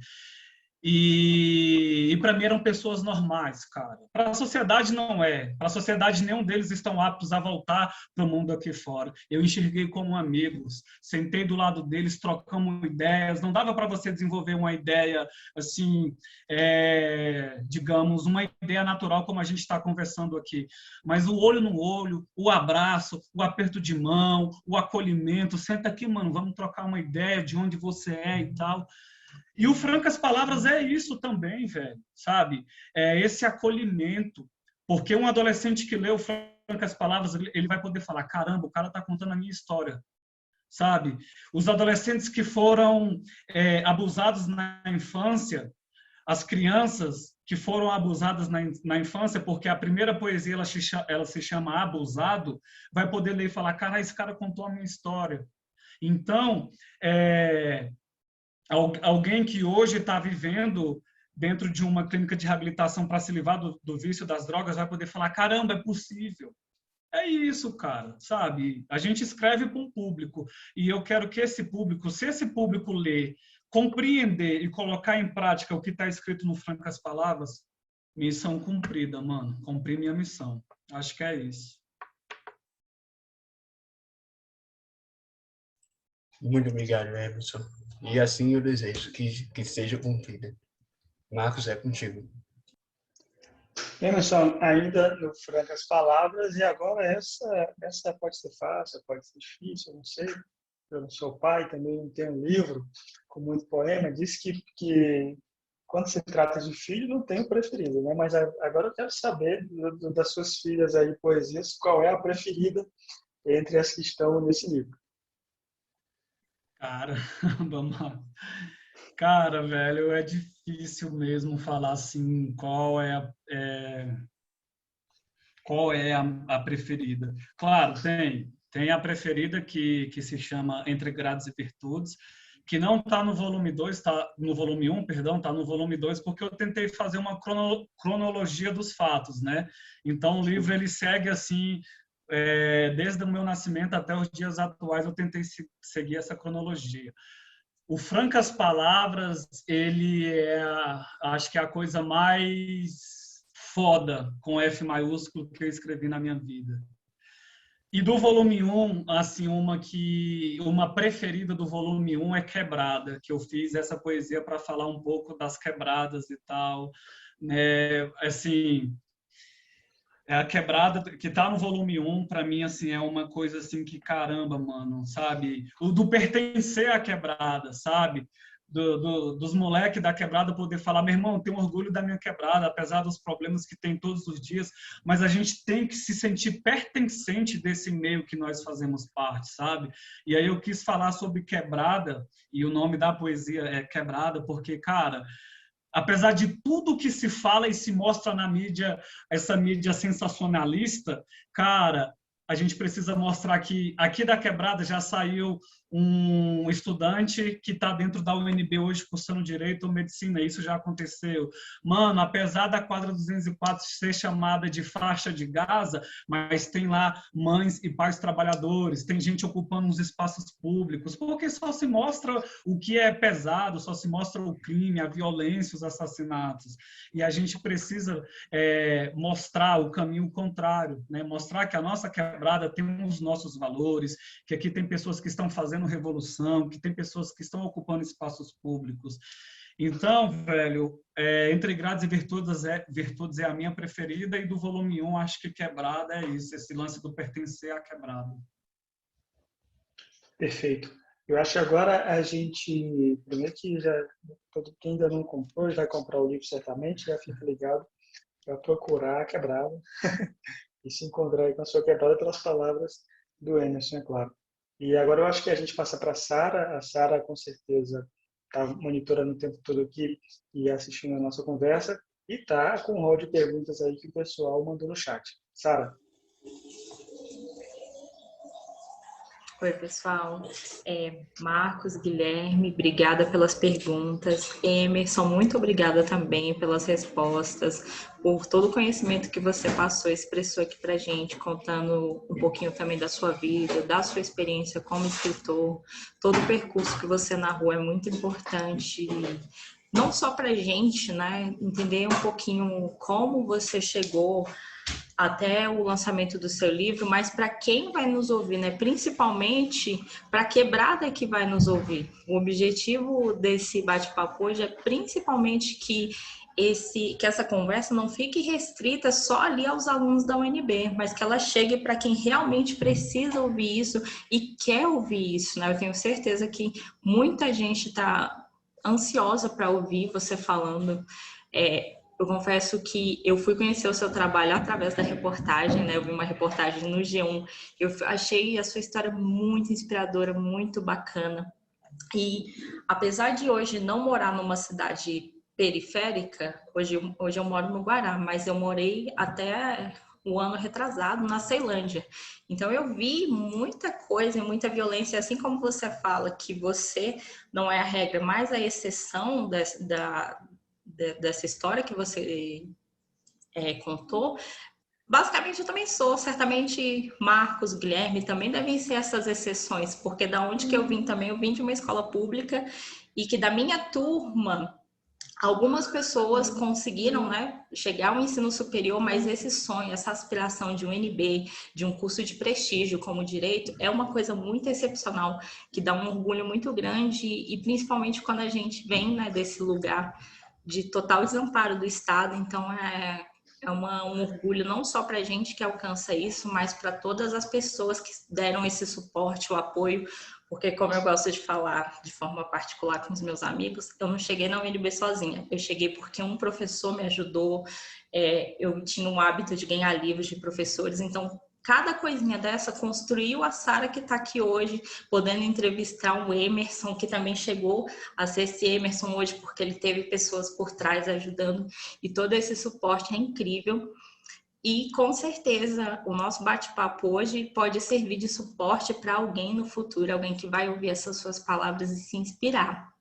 S4: E para mim eram pessoas normais, cara. Para a sociedade não é. Para a sociedade nenhum deles estão aptos a voltar para o mundo aqui fora. Eu enxerguei como amigos, sentei do lado deles, trocamos ideias. Não dava para você desenvolver uma ideia assim, digamos, uma ideia natural como a gente está conversando aqui. Mas o olho no olho, o abraço, o aperto de mão, o acolhimento. Senta aqui, mano, vamos trocar uma ideia de onde você é e tal. E o Francas Palavras é isso também, velho, sabe? É esse acolhimento. Porque um adolescente que lê o Francas Palavras, ele vai poder falar, caramba, o cara está contando a minha história, sabe? Os adolescentes que foram abusados na infância, as crianças que foram abusadas na infância, porque a primeira poesia ela se chama Abusado, vai poder ler e falar, cara, esse cara contou a minha história. Então, alguém que hoje está vivendo dentro de uma clínica de reabilitação para se livrar do vício das drogas vai poder falar, caramba, é possível. É isso, cara, sabe? A gente escreve para um público e eu quero que esse público, se esse público ler, compreender e colocar em prática o que está escrito no Francas Palavras, missão cumprida, mano. Cumpri minha missão. Acho que é isso.
S3: Muito obrigado, Emerson. E assim eu desejo que seja cumprida. Marcos, é contigo.
S2: Emerson, ainda no Francas Palavras, e agora essa pode ser fácil, pode ser difícil, eu não sei. Pelo seu pai também tem um livro com muito poema, diz que quando se trata de filho, não tem o preferido, né? Mas agora eu quero saber das suas filhas aí, poesias, qual é a preferida entre as que estão nesse livro.
S4: Cara, vamos lá. Cara, velho, é difícil mesmo falar assim qual é a preferida. Claro, tem a preferida que se chama Entre Grades e Virtudes, que não está no volume 2, está no volume 1, perdão, está no volume 2, porque eu tentei fazer uma cronologia dos fatos, né? Então, o livro, ele segue assim, desde o meu nascimento até os dias atuais, eu tentei seguir essa cronologia. O Francas Palavras, ele acho que é a coisa mais foda, com F maiúsculo, que eu escrevi na minha vida. E do volume 1, assim, uma preferida do volume 1 é Quebrada, que eu fiz essa poesia para falar um pouco das quebradas e tal. Assim, a Quebrada, que tá no volume 1, para mim, assim, é uma coisa assim que, caramba, mano, sabe? O do pertencer à quebrada, sabe? Dos moleques da quebrada poder falar, meu irmão, tenho orgulho da minha quebrada, apesar dos problemas que tem todos os dias, mas a gente tem que se sentir pertencente desse meio que nós fazemos parte, sabe? E aí eu quis falar sobre quebrada, e o nome da poesia é Quebrada, porque, cara, apesar de tudo que se fala e se mostra na mídia, essa mídia sensacionalista, cara, a gente precisa mostrar que aqui da Quebrada já saiu um estudante que está dentro da UNB hoje cursando Direito ou Medicina. Isso já aconteceu. Mano, apesar da quadra 204 ser chamada de faixa de Gaza, mas tem lá mães e pais trabalhadores, tem gente ocupando os espaços públicos, porque só se mostra o que é pesado, só se mostra o crime, a violência, os assassinatos. E a gente precisa mostrar o caminho contrário, né? Mostrar que a nossa quebrada tem os nossos valores, que aqui tem pessoas que estão fazendo revolução, que tem pessoas que estão ocupando espaços públicos. Então, velho, Entre Grades e Virtudes é a minha preferida, e do volume 1, acho que Quebrada é isso, esse lance do pertencer à quebrada.
S2: Perfeito. Eu acho que agora a gente, primeiro que todo quem ainda não comprou, vai comprar o livro certamente, já fica ligado para procurar a quebrada e se encontrar aí com a sua quebrada pelas palavras do Emerson, é claro. E agora eu acho que a gente passa para a Sara. A Sara, com certeza, está monitorando o tempo todo aqui e assistindo a nossa conversa, e está com um rol de perguntas aí que o pessoal mandou no chat. Sara.
S1: Oi, pessoal. Marcos, Guilherme, obrigada pelas perguntas. Emerson, muito obrigada também pelas respostas, por todo o conhecimento que você passou, expressou aqui para a gente, contando um pouquinho também da sua vida, da sua experiência como escritor. Todo o percurso que você narrou é muito importante, não só para a gente, né, entender um pouquinho como você chegou até o lançamento do seu livro, mas para quem vai nos ouvir, né? Principalmente para a quebrada que vai nos ouvir. O objetivo desse bate-papo hoje é principalmente que essa conversa não fique restrita só ali aos alunos da UNB, mas que ela chegue para quem realmente precisa ouvir isso e quer ouvir isso, né? Eu tenho certeza que muita gente está ansiosa para ouvir você falando. Eu confesso que eu fui conhecer o seu trabalho através da reportagem, né? Eu vi uma reportagem no G1. Eu achei a sua história muito inspiradora, muito bacana. E apesar de hoje não morar numa cidade periférica, hoje eu moro no Guará, mas eu morei até o ano retrasado na Ceilândia. Então eu vi muita coisa, muita violência, assim como você fala que você não é a regra, mas a exceção dessa história que você contou. Basicamente, eu também sou. Certamente, Marcos, Guilherme também devem ser essas exceções, porque da onde que eu vim também, eu vim de uma escola pública e que da minha turma, algumas pessoas conseguiram, né, chegar ao ensino superior, mas esse sonho, essa aspiração de um UNB, de um curso de prestígio como direito, é uma coisa muito excepcional, que dá um orgulho muito grande, e principalmente quando a gente vem, né, desse lugar de total desamparo do Estado. Então, É um orgulho não só para a gente que alcança isso, mas para todas as pessoas que deram esse suporte, o apoio, porque como eu gosto de falar de forma particular com os meus amigos, eu não cheguei na UNB sozinha, eu cheguei porque um professor me ajudou, eu tinha o hábito de ganhar livros de professores, então cada coisinha dessa construiu a Sara que está aqui hoje, podendo entrevistar o Emerson, que também chegou a ser esse Emerson hoje, porque ele teve pessoas por trás ajudando, e todo esse suporte é incrível. E com certeza o nosso bate-papo hoje pode servir de suporte para alguém no futuro, alguém que vai ouvir essas suas palavras e se inspirar.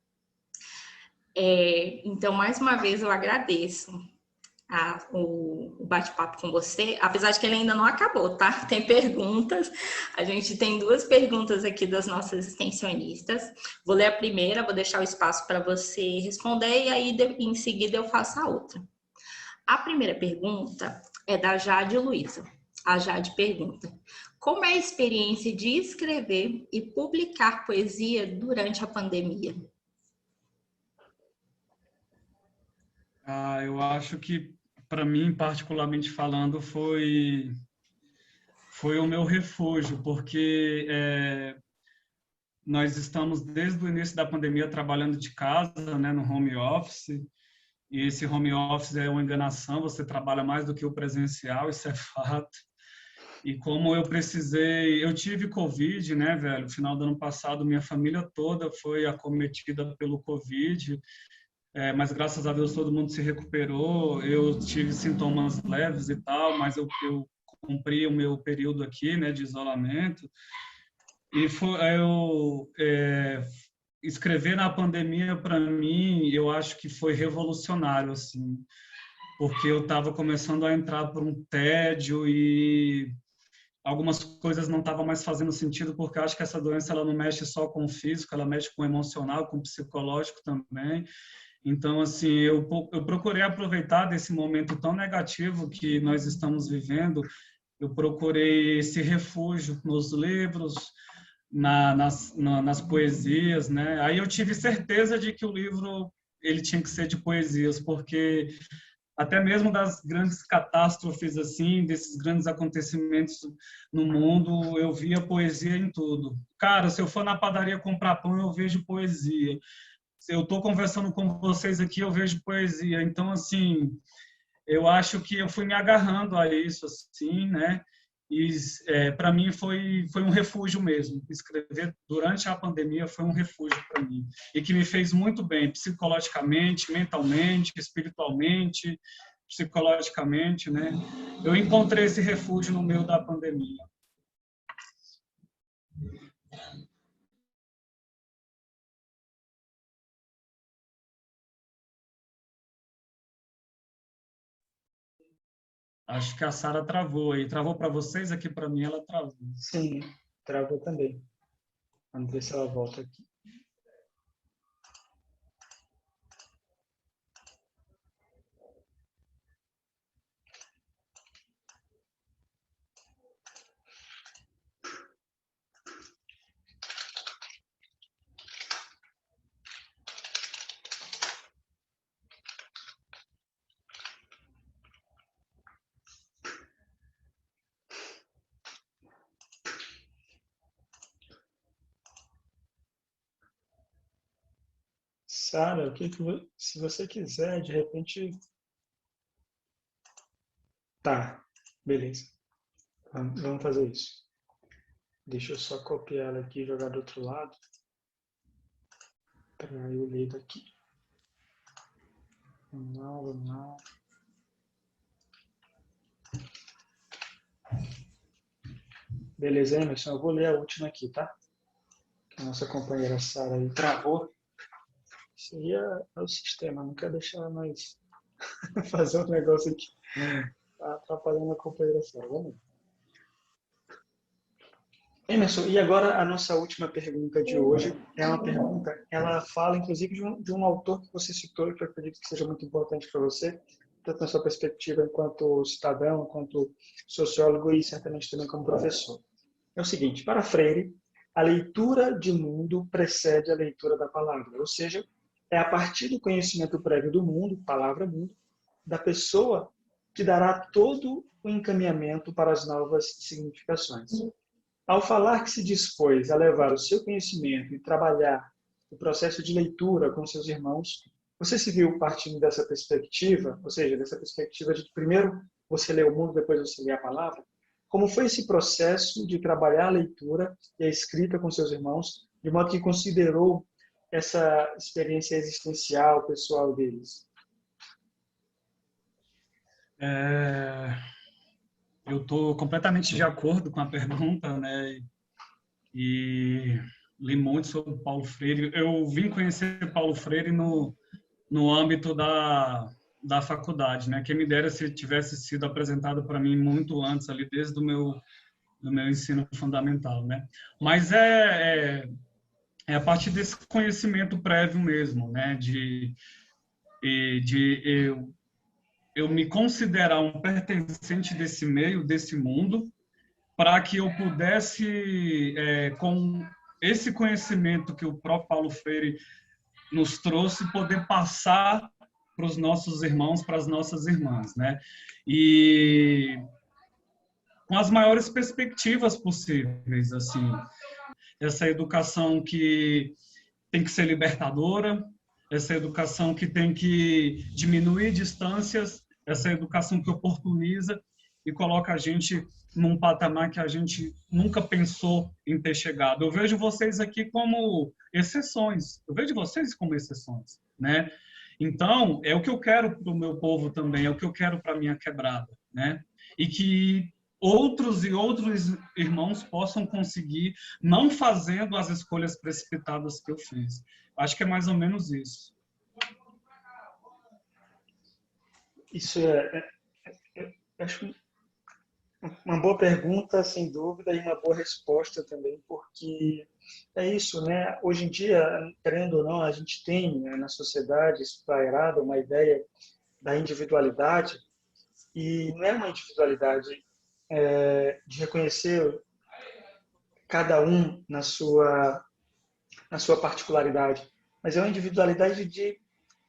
S1: Então, mais uma vez, eu agradeço o bate-papo com você, apesar de que ele ainda não acabou, tá? Tem perguntas, a gente tem 2 perguntas aqui das nossas extensionistas. Vou ler a primeira, vou deixar o espaço para você responder e aí em seguida eu faço a outra. A primeira pergunta é da Jade Luiza. A Jade pergunta: como é a experiência de escrever e publicar poesia durante a pandemia?
S4: Eu acho que, para mim, particularmente falando, foi o meu refúgio, porque nós estamos, desde o início da pandemia, trabalhando de casa, né, no home office, e esse home office é uma enganação, você trabalha mais do que o presencial, isso é fato. E como eu tive Covid, né, velho, no final do ano passado, minha família toda foi acometida pelo Covid, mas graças a Deus todo mundo se recuperou. Eu tive sintomas leves e tal, mas eu cumpri o meu período aqui, né, de isolamento. E escrever na pandemia, para mim, eu acho que foi revolucionário, assim, porque eu estava começando a entrar por um tédio e algumas coisas não estavam mais fazendo sentido, porque eu acho que essa doença ela não mexe só com o físico, ela mexe com o emocional, com o psicológico também. Então, assim, eu procurei aproveitar desse momento tão negativo que nós estamos vivendo, eu procurei esse refúgio nos livros, nas poesias, né? Aí eu tive certeza de que o livro ele tinha que ser de poesias, porque até mesmo das grandes catástrofes, assim, desses grandes acontecimentos no mundo, eu via poesia em tudo. Cara, se eu for na padaria comprar pão, eu vejo poesia. Se eu estou conversando com vocês aqui, eu vejo poesia. Então, assim, eu acho que eu fui me agarrando a isso, assim, né? E para mim foi um refúgio mesmo. Escrever durante a pandemia foi um refúgio para mim e que me fez muito bem psicologicamente, mentalmente, espiritualmente, psicologicamente, né? Eu encontrei esse refúgio no meio da pandemia. Acho que a Sara travou aí. Travou para vocês? Aqui para mim ela travou.
S2: Sim, travou também. Vamos ver se ela volta aqui. Sara, se você quiser, de repente... Tá, beleza. Vamos fazer isso. Deixa eu só copiar ela aqui e jogar do outro lado. Para eu ler daqui. Vamos lá. Beleza, Emerson? Eu vou ler a última aqui, tá? Que a nossa companheira Sara aí travou. Isso aí é o sistema, não quer deixar mais fazer um negócio aqui. Tá atrapalhando a companheira Sara. Vamos lá. Emerson, e agora a nossa última pergunta de hoje é uma pergunta, ela fala inclusive de um autor que você citou, que eu acredito que seja muito importante para você, tanto na sua perspectiva enquanto cidadão, enquanto sociólogo e certamente também como professor. É o seguinte, para Freire, a leitura de mundo precede a leitura da palavra, ou seja, é a partir do conhecimento prévio do mundo, palavra-mundo, da pessoa que dará todo o encaminhamento para as novas significações. Ao falar que se dispôs a levar o seu conhecimento e trabalhar o processo de leitura com seus irmãos, você se viu partindo dessa perspectiva, ou seja, dessa perspectiva de que primeiro você lê o mundo, depois você lê a palavra? Como foi esse processo de trabalhar a leitura e a escrita com seus irmãos, de modo que considerou essa experiência existencial, pessoal deles?
S4: Eu estou completamente de acordo com a pergunta, né? E li muito sobre Paulo Freire. Eu vim conhecer Paulo Freire no âmbito da faculdade, né? Quem me dera se tivesse sido apresentado para mim muito antes, ali desde do meu ensino fundamental, né? Mas é a partir desse conhecimento prévio mesmo, né? De eu me considerar um pertencente desse meio, desse mundo, para que eu pudesse, com esse conhecimento que o próprio Paulo Freire nos trouxe, poder passar para os nossos irmãos, para as nossas irmãs, né? E com as maiores perspectivas possíveis, assim, essa educação que tem que ser libertadora, essa educação que tem que diminuir distâncias, essa educação que oportuniza e coloca a gente num patamar que a gente nunca pensou em ter chegado. Eu vejo vocês aqui como exceções. Eu vejo vocês como exceções, né? Então, é o que eu quero para o meu povo também, é o que eu quero para a minha quebrada, né? E que outros e outros irmãos possam conseguir, não fazendo as escolhas precipitadas que eu fiz. Acho que é mais ou menos isso.
S2: Isso acho uma boa pergunta, sem dúvida, e uma boa resposta também, porque é isso, né? Hoje em dia, querendo ou não, a gente tem, né, na sociedade esprairada uma ideia da individualidade, e não é uma individualidade de reconhecer cada um na sua particularidade, mas é uma individualidade de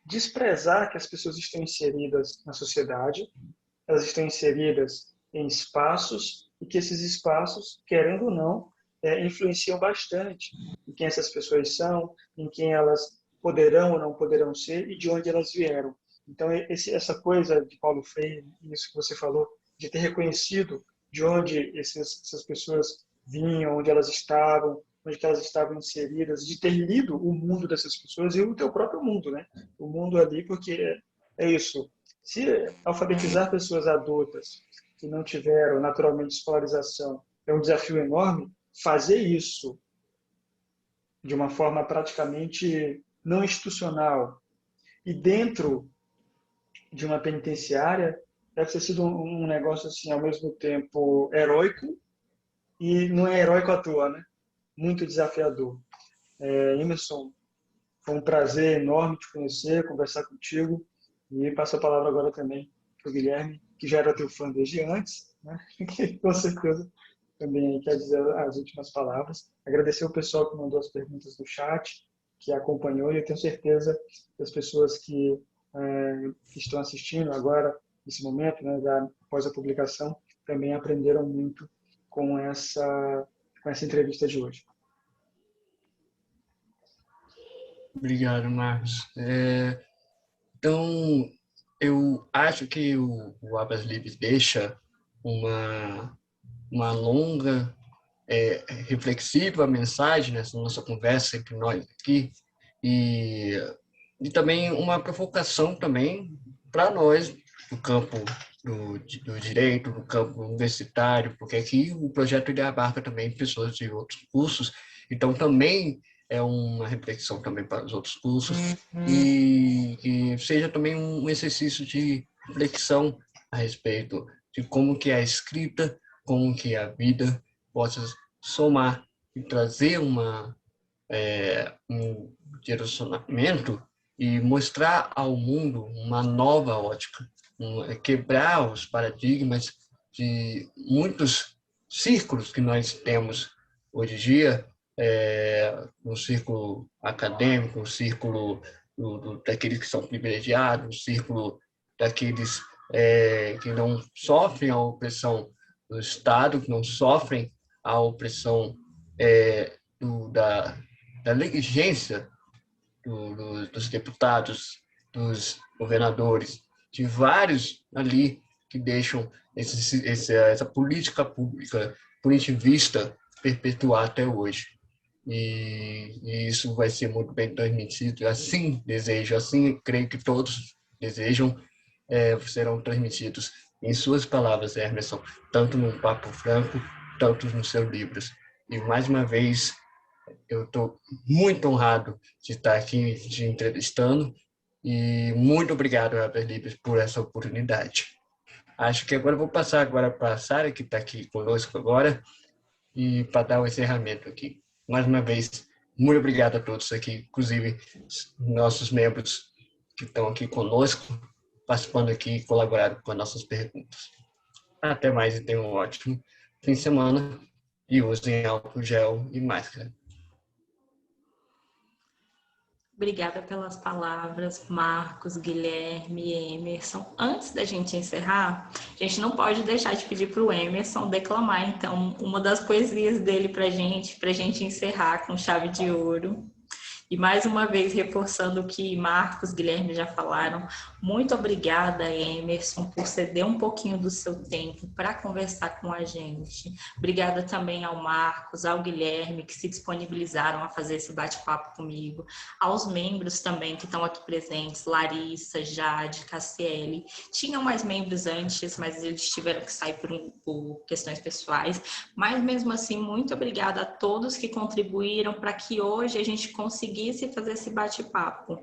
S2: desprezar que as pessoas estão inseridas na sociedade, elas estão inseridas em espaços e que esses espaços, querendo ou não, influenciam bastante em quem essas pessoas são, em quem elas poderão ou não poderão ser e de onde elas vieram. Então, essa coisa de Paulo Freire, isso que você falou, de ter reconhecido de onde essas pessoas vinham, onde elas estavam inseridas, de ter lido o mundo dessas pessoas e o teu próprio mundo, né? O mundo ali, porque é isso. Se alfabetizar pessoas adultas que não tiveram naturalmente escolarização é um desafio enorme, fazer isso de uma forma praticamente não institucional e dentro de uma penitenciária deve ter sido um negócio assim ao mesmo tempo heróico e não é heróico à toa, né? Muito desafiador. Emerson, foi um prazer enorme te conhecer, conversar contigo e passo a palavra agora também para o Guilherme, que já era teu fã desde antes, né? Que com certeza também quer dizer as últimas palavras. Agradecer o pessoal que mandou as perguntas no chat, que acompanhou, e eu tenho certeza que as pessoas que estão assistindo agora, nesse momento, né, após a publicação, também aprenderam muito com essa entrevista de hoje.
S3: Obrigado, Marcos. Então, eu acho que o Abras Livres deixa uma longa, reflexiva mensagem nessa nossa conversa entre nós aqui e também uma provocação também para nós do campo do direito, do campo universitário, porque aqui o projeto ele abarca também pessoas de outros cursos, então também é uma reflexão também para os outros cursos e que seja também um exercício de reflexão a respeito de como que a escrita, como que a vida possa somar e trazer um direcionamento e mostrar ao mundo uma nova ótica, quebrar os paradigmas de muitos círculos que nós temos hoje em dia, no círculo acadêmico, no círculo daqueles que são privilegiados, no círculo daqueles que não sofrem a opressão do Estado, que não sofrem a opressão da negligência dos deputados, dos governadores, de vários ali que deixam essa política pública punitivista perpetuar até hoje. E isso vai ser muito bem transmitido. Assim desejo, assim creio que todos desejam, serão transmitidos em suas palavras, Emerson, tanto no Papo Franco, tanto nos seus livros. E mais uma vez, eu estou muito honrado de estar aqui te entrevistando e muito obrigado, Heber, por essa oportunidade. Acho que agora eu vou passar agora para a Sara, que está aqui conosco agora, e para dar o encerramento aqui. Mais uma vez, muito obrigado a todos aqui, inclusive nossos membros que estão aqui conosco, participando aqui e colaborando com as nossas perguntas. Até mais e tenham um ótimo fim de semana e usem álcool gel e máscara.
S1: Obrigada pelas palavras, Marcos, Guilherme, Emerson. Antes da gente encerrar, a gente não pode deixar de pedir para o Emerson declamar, então, uma das poesias dele para a gente encerrar com chave de ouro. E mais uma vez, reforçando o que Marcos, Guilherme já falaram, muito obrigada, Emerson, por ceder um pouquinho do seu tempo para conversar com a gente. Obrigada também ao Marcos, ao Guilherme, que se disponibilizaram a fazer esse bate-papo comigo, aos membros também que estão aqui presentes, Larissa, Jade, Cassiele. Tinham mais membros antes, mas eles tiveram que sair por questões pessoais. Mas mesmo assim, muito obrigada a todos que contribuíram para que hoje a gente conseguisse fazer esse bate-papo.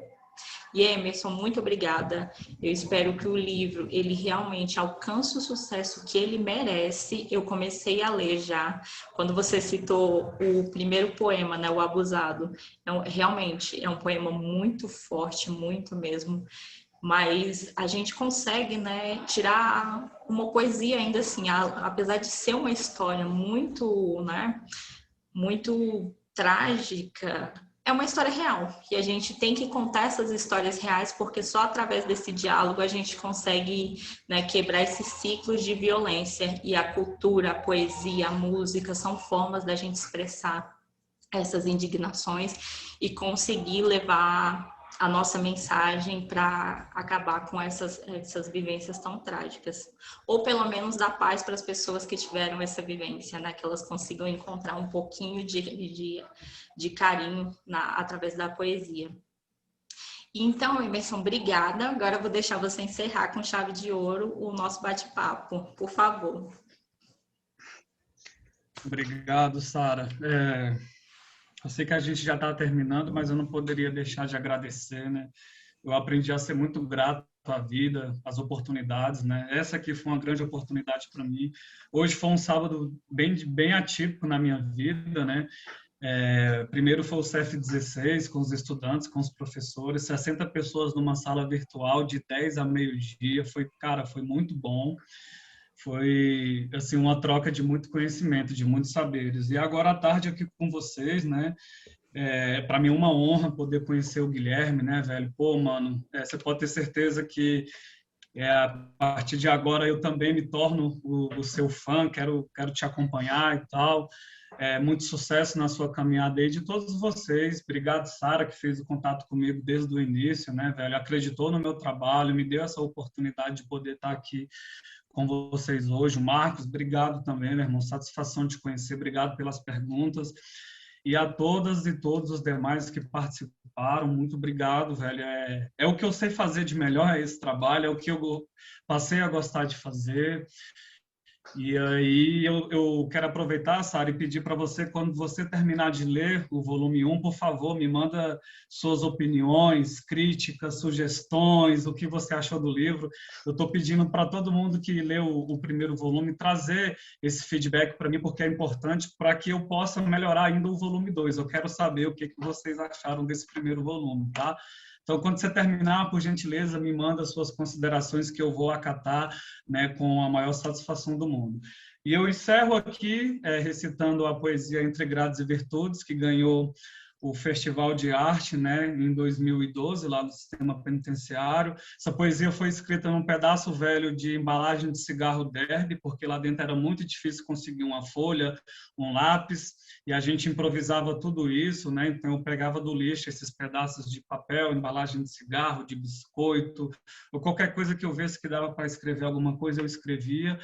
S1: E Emerson, muito obrigada. Eu espero que o livro ele realmente alcance o sucesso que ele merece. Eu comecei a ler já. Quando você citou o primeiro poema, né, O Abusado, realmente é um poema muito forte, muito mesmo. Mas a gente consegue, né, tirar uma poesia ainda assim, apesar de ser uma história muito, né, muito trágica. É uma história real e a gente tem que contar essas histórias reais porque só através desse diálogo a gente consegue, né, quebrar esses ciclos de violência, e a cultura, a poesia, a música são formas da gente expressar essas indignações e conseguir levar a nossa mensagem para acabar com essas vivências tão trágicas. Ou pelo menos dar paz para as pessoas que tiveram essa vivência, né? Que elas consigam encontrar um pouquinho de carinho através da poesia. Então, Emerson, obrigada. Agora eu vou deixar você encerrar com chave de ouro o nosso bate-papo, por favor.
S4: Obrigado, Sara. Eu sei que a gente já está terminando, mas eu não poderia deixar de agradecer, né? Eu aprendi a ser muito grato à vida, às oportunidades, né? Essa aqui foi uma grande oportunidade para mim. Hoje foi um sábado bem atípico na minha vida, né? Primeiro foi o CF16, com os estudantes, com os professores, 60 pessoas numa sala virtual de 10 a meio-dia. Foi muito bom. Foi assim uma troca de muito conhecimento, de muitos saberes. E agora à tarde aqui com vocês, né? Para mim é uma honra poder conhecer o Guilherme, né, velho? Pô, mano, você pode ter certeza que a partir de agora eu também me torno o seu fã, quero te acompanhar e tal. Muito sucesso na sua caminhada aí, de todos vocês. Obrigado, Sara, que fez o contato comigo desde o início, né, velho? Acreditou no meu trabalho, me deu essa oportunidade de poder estar aqui com vocês hoje. O Marcos, obrigado também, meu irmão. Satisfação de te conhecer. Obrigado pelas perguntas. E a todas e todos os demais que participaram, muito obrigado, velho. É o que eu sei fazer de melhor, é esse trabalho, é o que eu passei a gostar de fazer. E aí eu quero aproveitar, Sara, e pedir para você, quando você terminar de ler o volume 1, por favor, me manda suas opiniões, críticas, sugestões, o que você achou do livro. Eu estou pedindo para todo mundo que leu o primeiro volume trazer esse feedback para mim, porque é importante para que eu possa melhorar ainda o volume 2. Eu quero saber o que vocês acharam desse primeiro volume, tá? Então, quando você terminar, por gentileza, me manda suas considerações que eu vou acatar, né, com a maior satisfação do mundo. E eu encerro aqui recitando a poesia Entre Grades e Virtudes, que ganhou o Festival de Arte, né, em 2012, lá do Sistema Penitenciário. Essa poesia foi escrita num pedaço velho de embalagem de cigarro derby, porque lá dentro era muito difícil conseguir uma folha, um lápis, e a gente improvisava tudo isso, né? Então eu pegava do lixo esses pedaços de papel, embalagem de cigarro, de biscoito, ou qualquer coisa que eu visse que dava para escrever alguma coisa, eu escrevia.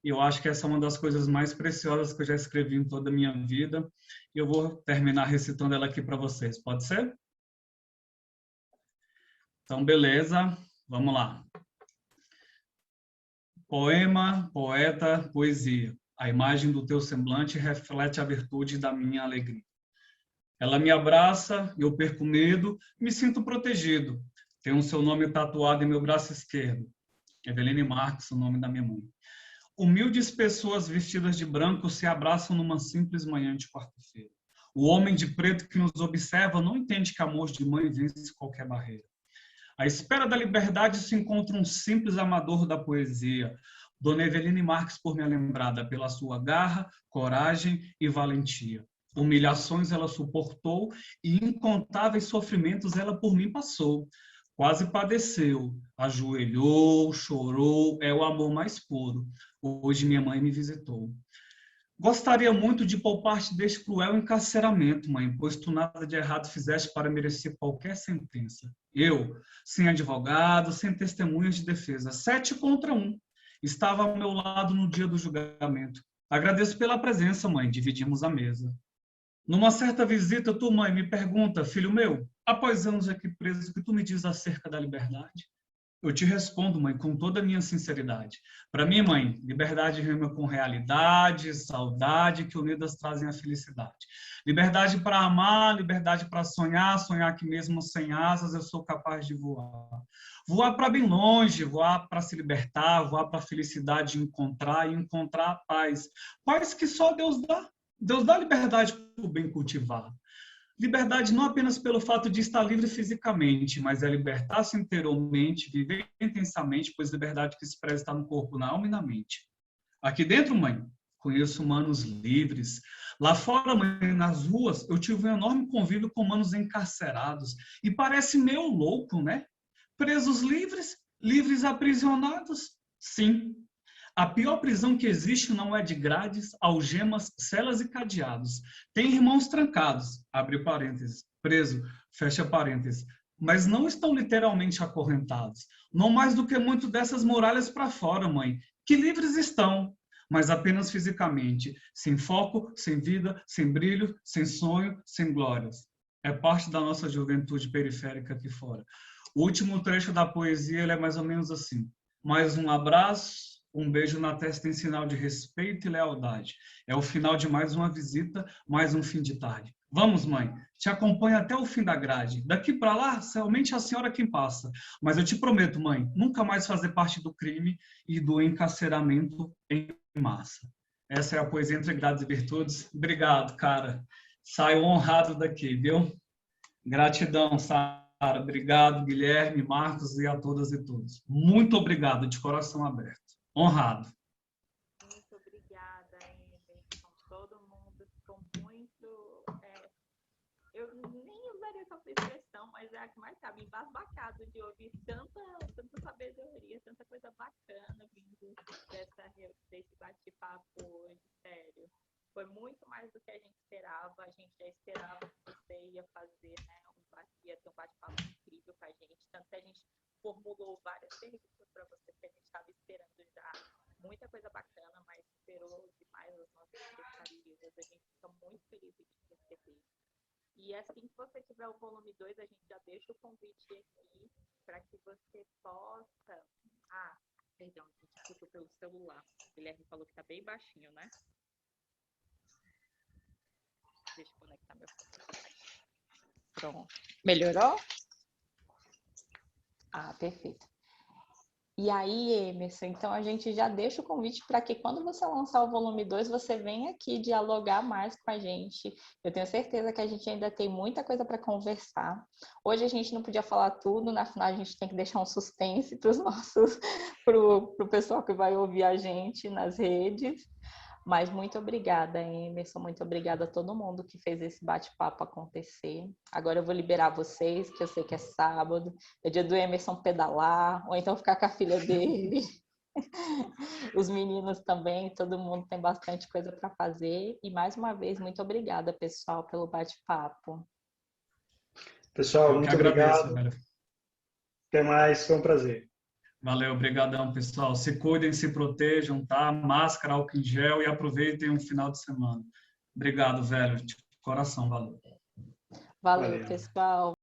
S4: E eu acho que essa é uma das coisas mais preciosas que eu já escrevi em toda a minha vida. E eu vou terminar recitando ela aqui para vocês. Pode ser? Então, beleza. Vamos lá. Poema, poeta, poesia. A imagem do teu semblante reflete a virtude da minha alegria. Ela me abraça, eu perco medo, me sinto protegido. Tenho o seu nome tatuado em meu braço esquerdo. Eveline Marques, o nome da minha mãe. Humildes pessoas vestidas de branco se abraçam numa simples manhã de quarta-feira. O homem de preto que nos observa não entende que amor de mãe vence qualquer barreira. À espera da liberdade se encontra um simples amador da poesia. Dona Eveline Marques, por minha lembrada, pela sua garra, coragem e valentia. Humilhações ela suportou e incontáveis sofrimentos ela por mim passou. Quase padeceu, ajoelhou, chorou, é o amor mais puro. Hoje minha mãe me visitou. Gostaria muito de poupar-te deste cruel encarceramento, mãe, pois tu nada de errado fizeste para merecer qualquer sentença. Eu, sem advogado, sem testemunhas de defesa, 7 contra 1, estava ao meu lado no dia do julgamento. Agradeço pela presença, mãe, dividimos a mesa. Numa certa visita, tua mãe me pergunta, filho meu, após anos aqui preso, o que tu me diz acerca da liberdade? Eu te respondo, mãe, com toda a minha sinceridade. Para mim, mãe, liberdade rima com realidade, saudade, que unidas trazem a felicidade. Liberdade para amar, liberdade para sonhar, sonhar que mesmo sem asas eu sou capaz de voar. Voar para bem longe, voar para se libertar, voar para a felicidade encontrar e encontrar a paz. Paz que só Deus dá. Deus dá liberdade para o bem cultivar. Liberdade não apenas pelo fato de estar livre fisicamente, mas é libertar-se interiormente, viver intensamente, pois liberdade que se expressa está no corpo, na alma e na mente. Aqui dentro, mãe, conheço humanos livres. Lá fora, mãe, nas ruas, eu tive um enorme convívio com humanos encarcerados. E parece meio louco, né? Presos livres, livres aprisionados. Sim. A pior prisão que existe não é de grades, algemas, celas e cadeados. Tem irmãos trancados, abre parênteses, preso, fecha parênteses, mas não estão literalmente acorrentados. Não mais do que muito dessas muralhas para fora, mãe, que livres estão, mas apenas fisicamente, sem foco, sem vida, sem brilho, sem sonho, sem glórias. É parte da nossa juventude periférica aqui fora. O último trecho da poesia ele é mais ou menos assim. Mais um abraço, um beijo na testa em sinal de respeito e lealdade. É o final de mais uma visita, mais um fim de tarde. Vamos, mãe, te acompanho até o fim da grade. Daqui para lá, somente a senhora quem passa. Mas eu te prometo, mãe, nunca mais fazer parte do crime e do encarceramento em massa. Essa é a poesia Entre Grades e Virtudes. Obrigado, cara. Saio honrado daqui, viu? Gratidão, Sara. Obrigado, Guilherme, Marcos e a todas e todos. Muito obrigado, de coração aberto. Honrado.
S1: Muito obrigada, Emerson. Todo mundo ficou muito... eu nem usaria essa expressão, mas é a que mais cabe, embasbacado de ouvir tanta sabedoria, tanta coisa bacana vindo desse bate-papo hoje, sério. Foi muito mais do que a gente esperava. A gente já esperava que você ia fazer, né, ia ter um bate-papo incrível com a gente. Tanto que a gente formulou várias perguntas para você que a gente estava esperando já. Muita coisa bacana, mas esperou demais as nossas expectativas. A gente fica muito feliz de te receber. E assim que você tiver o volume 2, a gente já deixa o convite aqui para que você possa... perdão, a gente escutou pelo celular. O Guilherme falou que está bem baixinho, né? Deixa eu conectar meu fone. Pronto. Melhorou? Perfeito. E aí, Emerson, então a gente já deixa o convite para que quando você lançar o volume 2, você venha aqui dialogar mais com a gente. Eu tenho certeza que a gente ainda tem muita coisa para conversar. Hoje a gente não podia falar tudo, na final a gente tem que deixar um suspense para o pessoal que vai ouvir a gente nas redes. Mas muito obrigada, Emerson, muito obrigada a todo mundo que fez esse bate-papo acontecer. Agora eu vou liberar vocês, que eu sei que é sábado, é dia do Emerson pedalar, ou então ficar com a filha dele. Os meninos também, todo mundo tem bastante coisa para fazer. E mais uma vez, muito obrigada, pessoal, pelo bate-papo.
S2: Pessoal, muito
S4: agradeço,
S2: obrigado.
S4: velho.
S2: Até mais, foi um prazer.
S4: Valeu, obrigadão, pessoal. Se cuidem, se protejam, tá? Máscara, álcool em gel e aproveitem um final de semana. Obrigado, velho. De coração, valeu.
S1: Valeu, pessoal.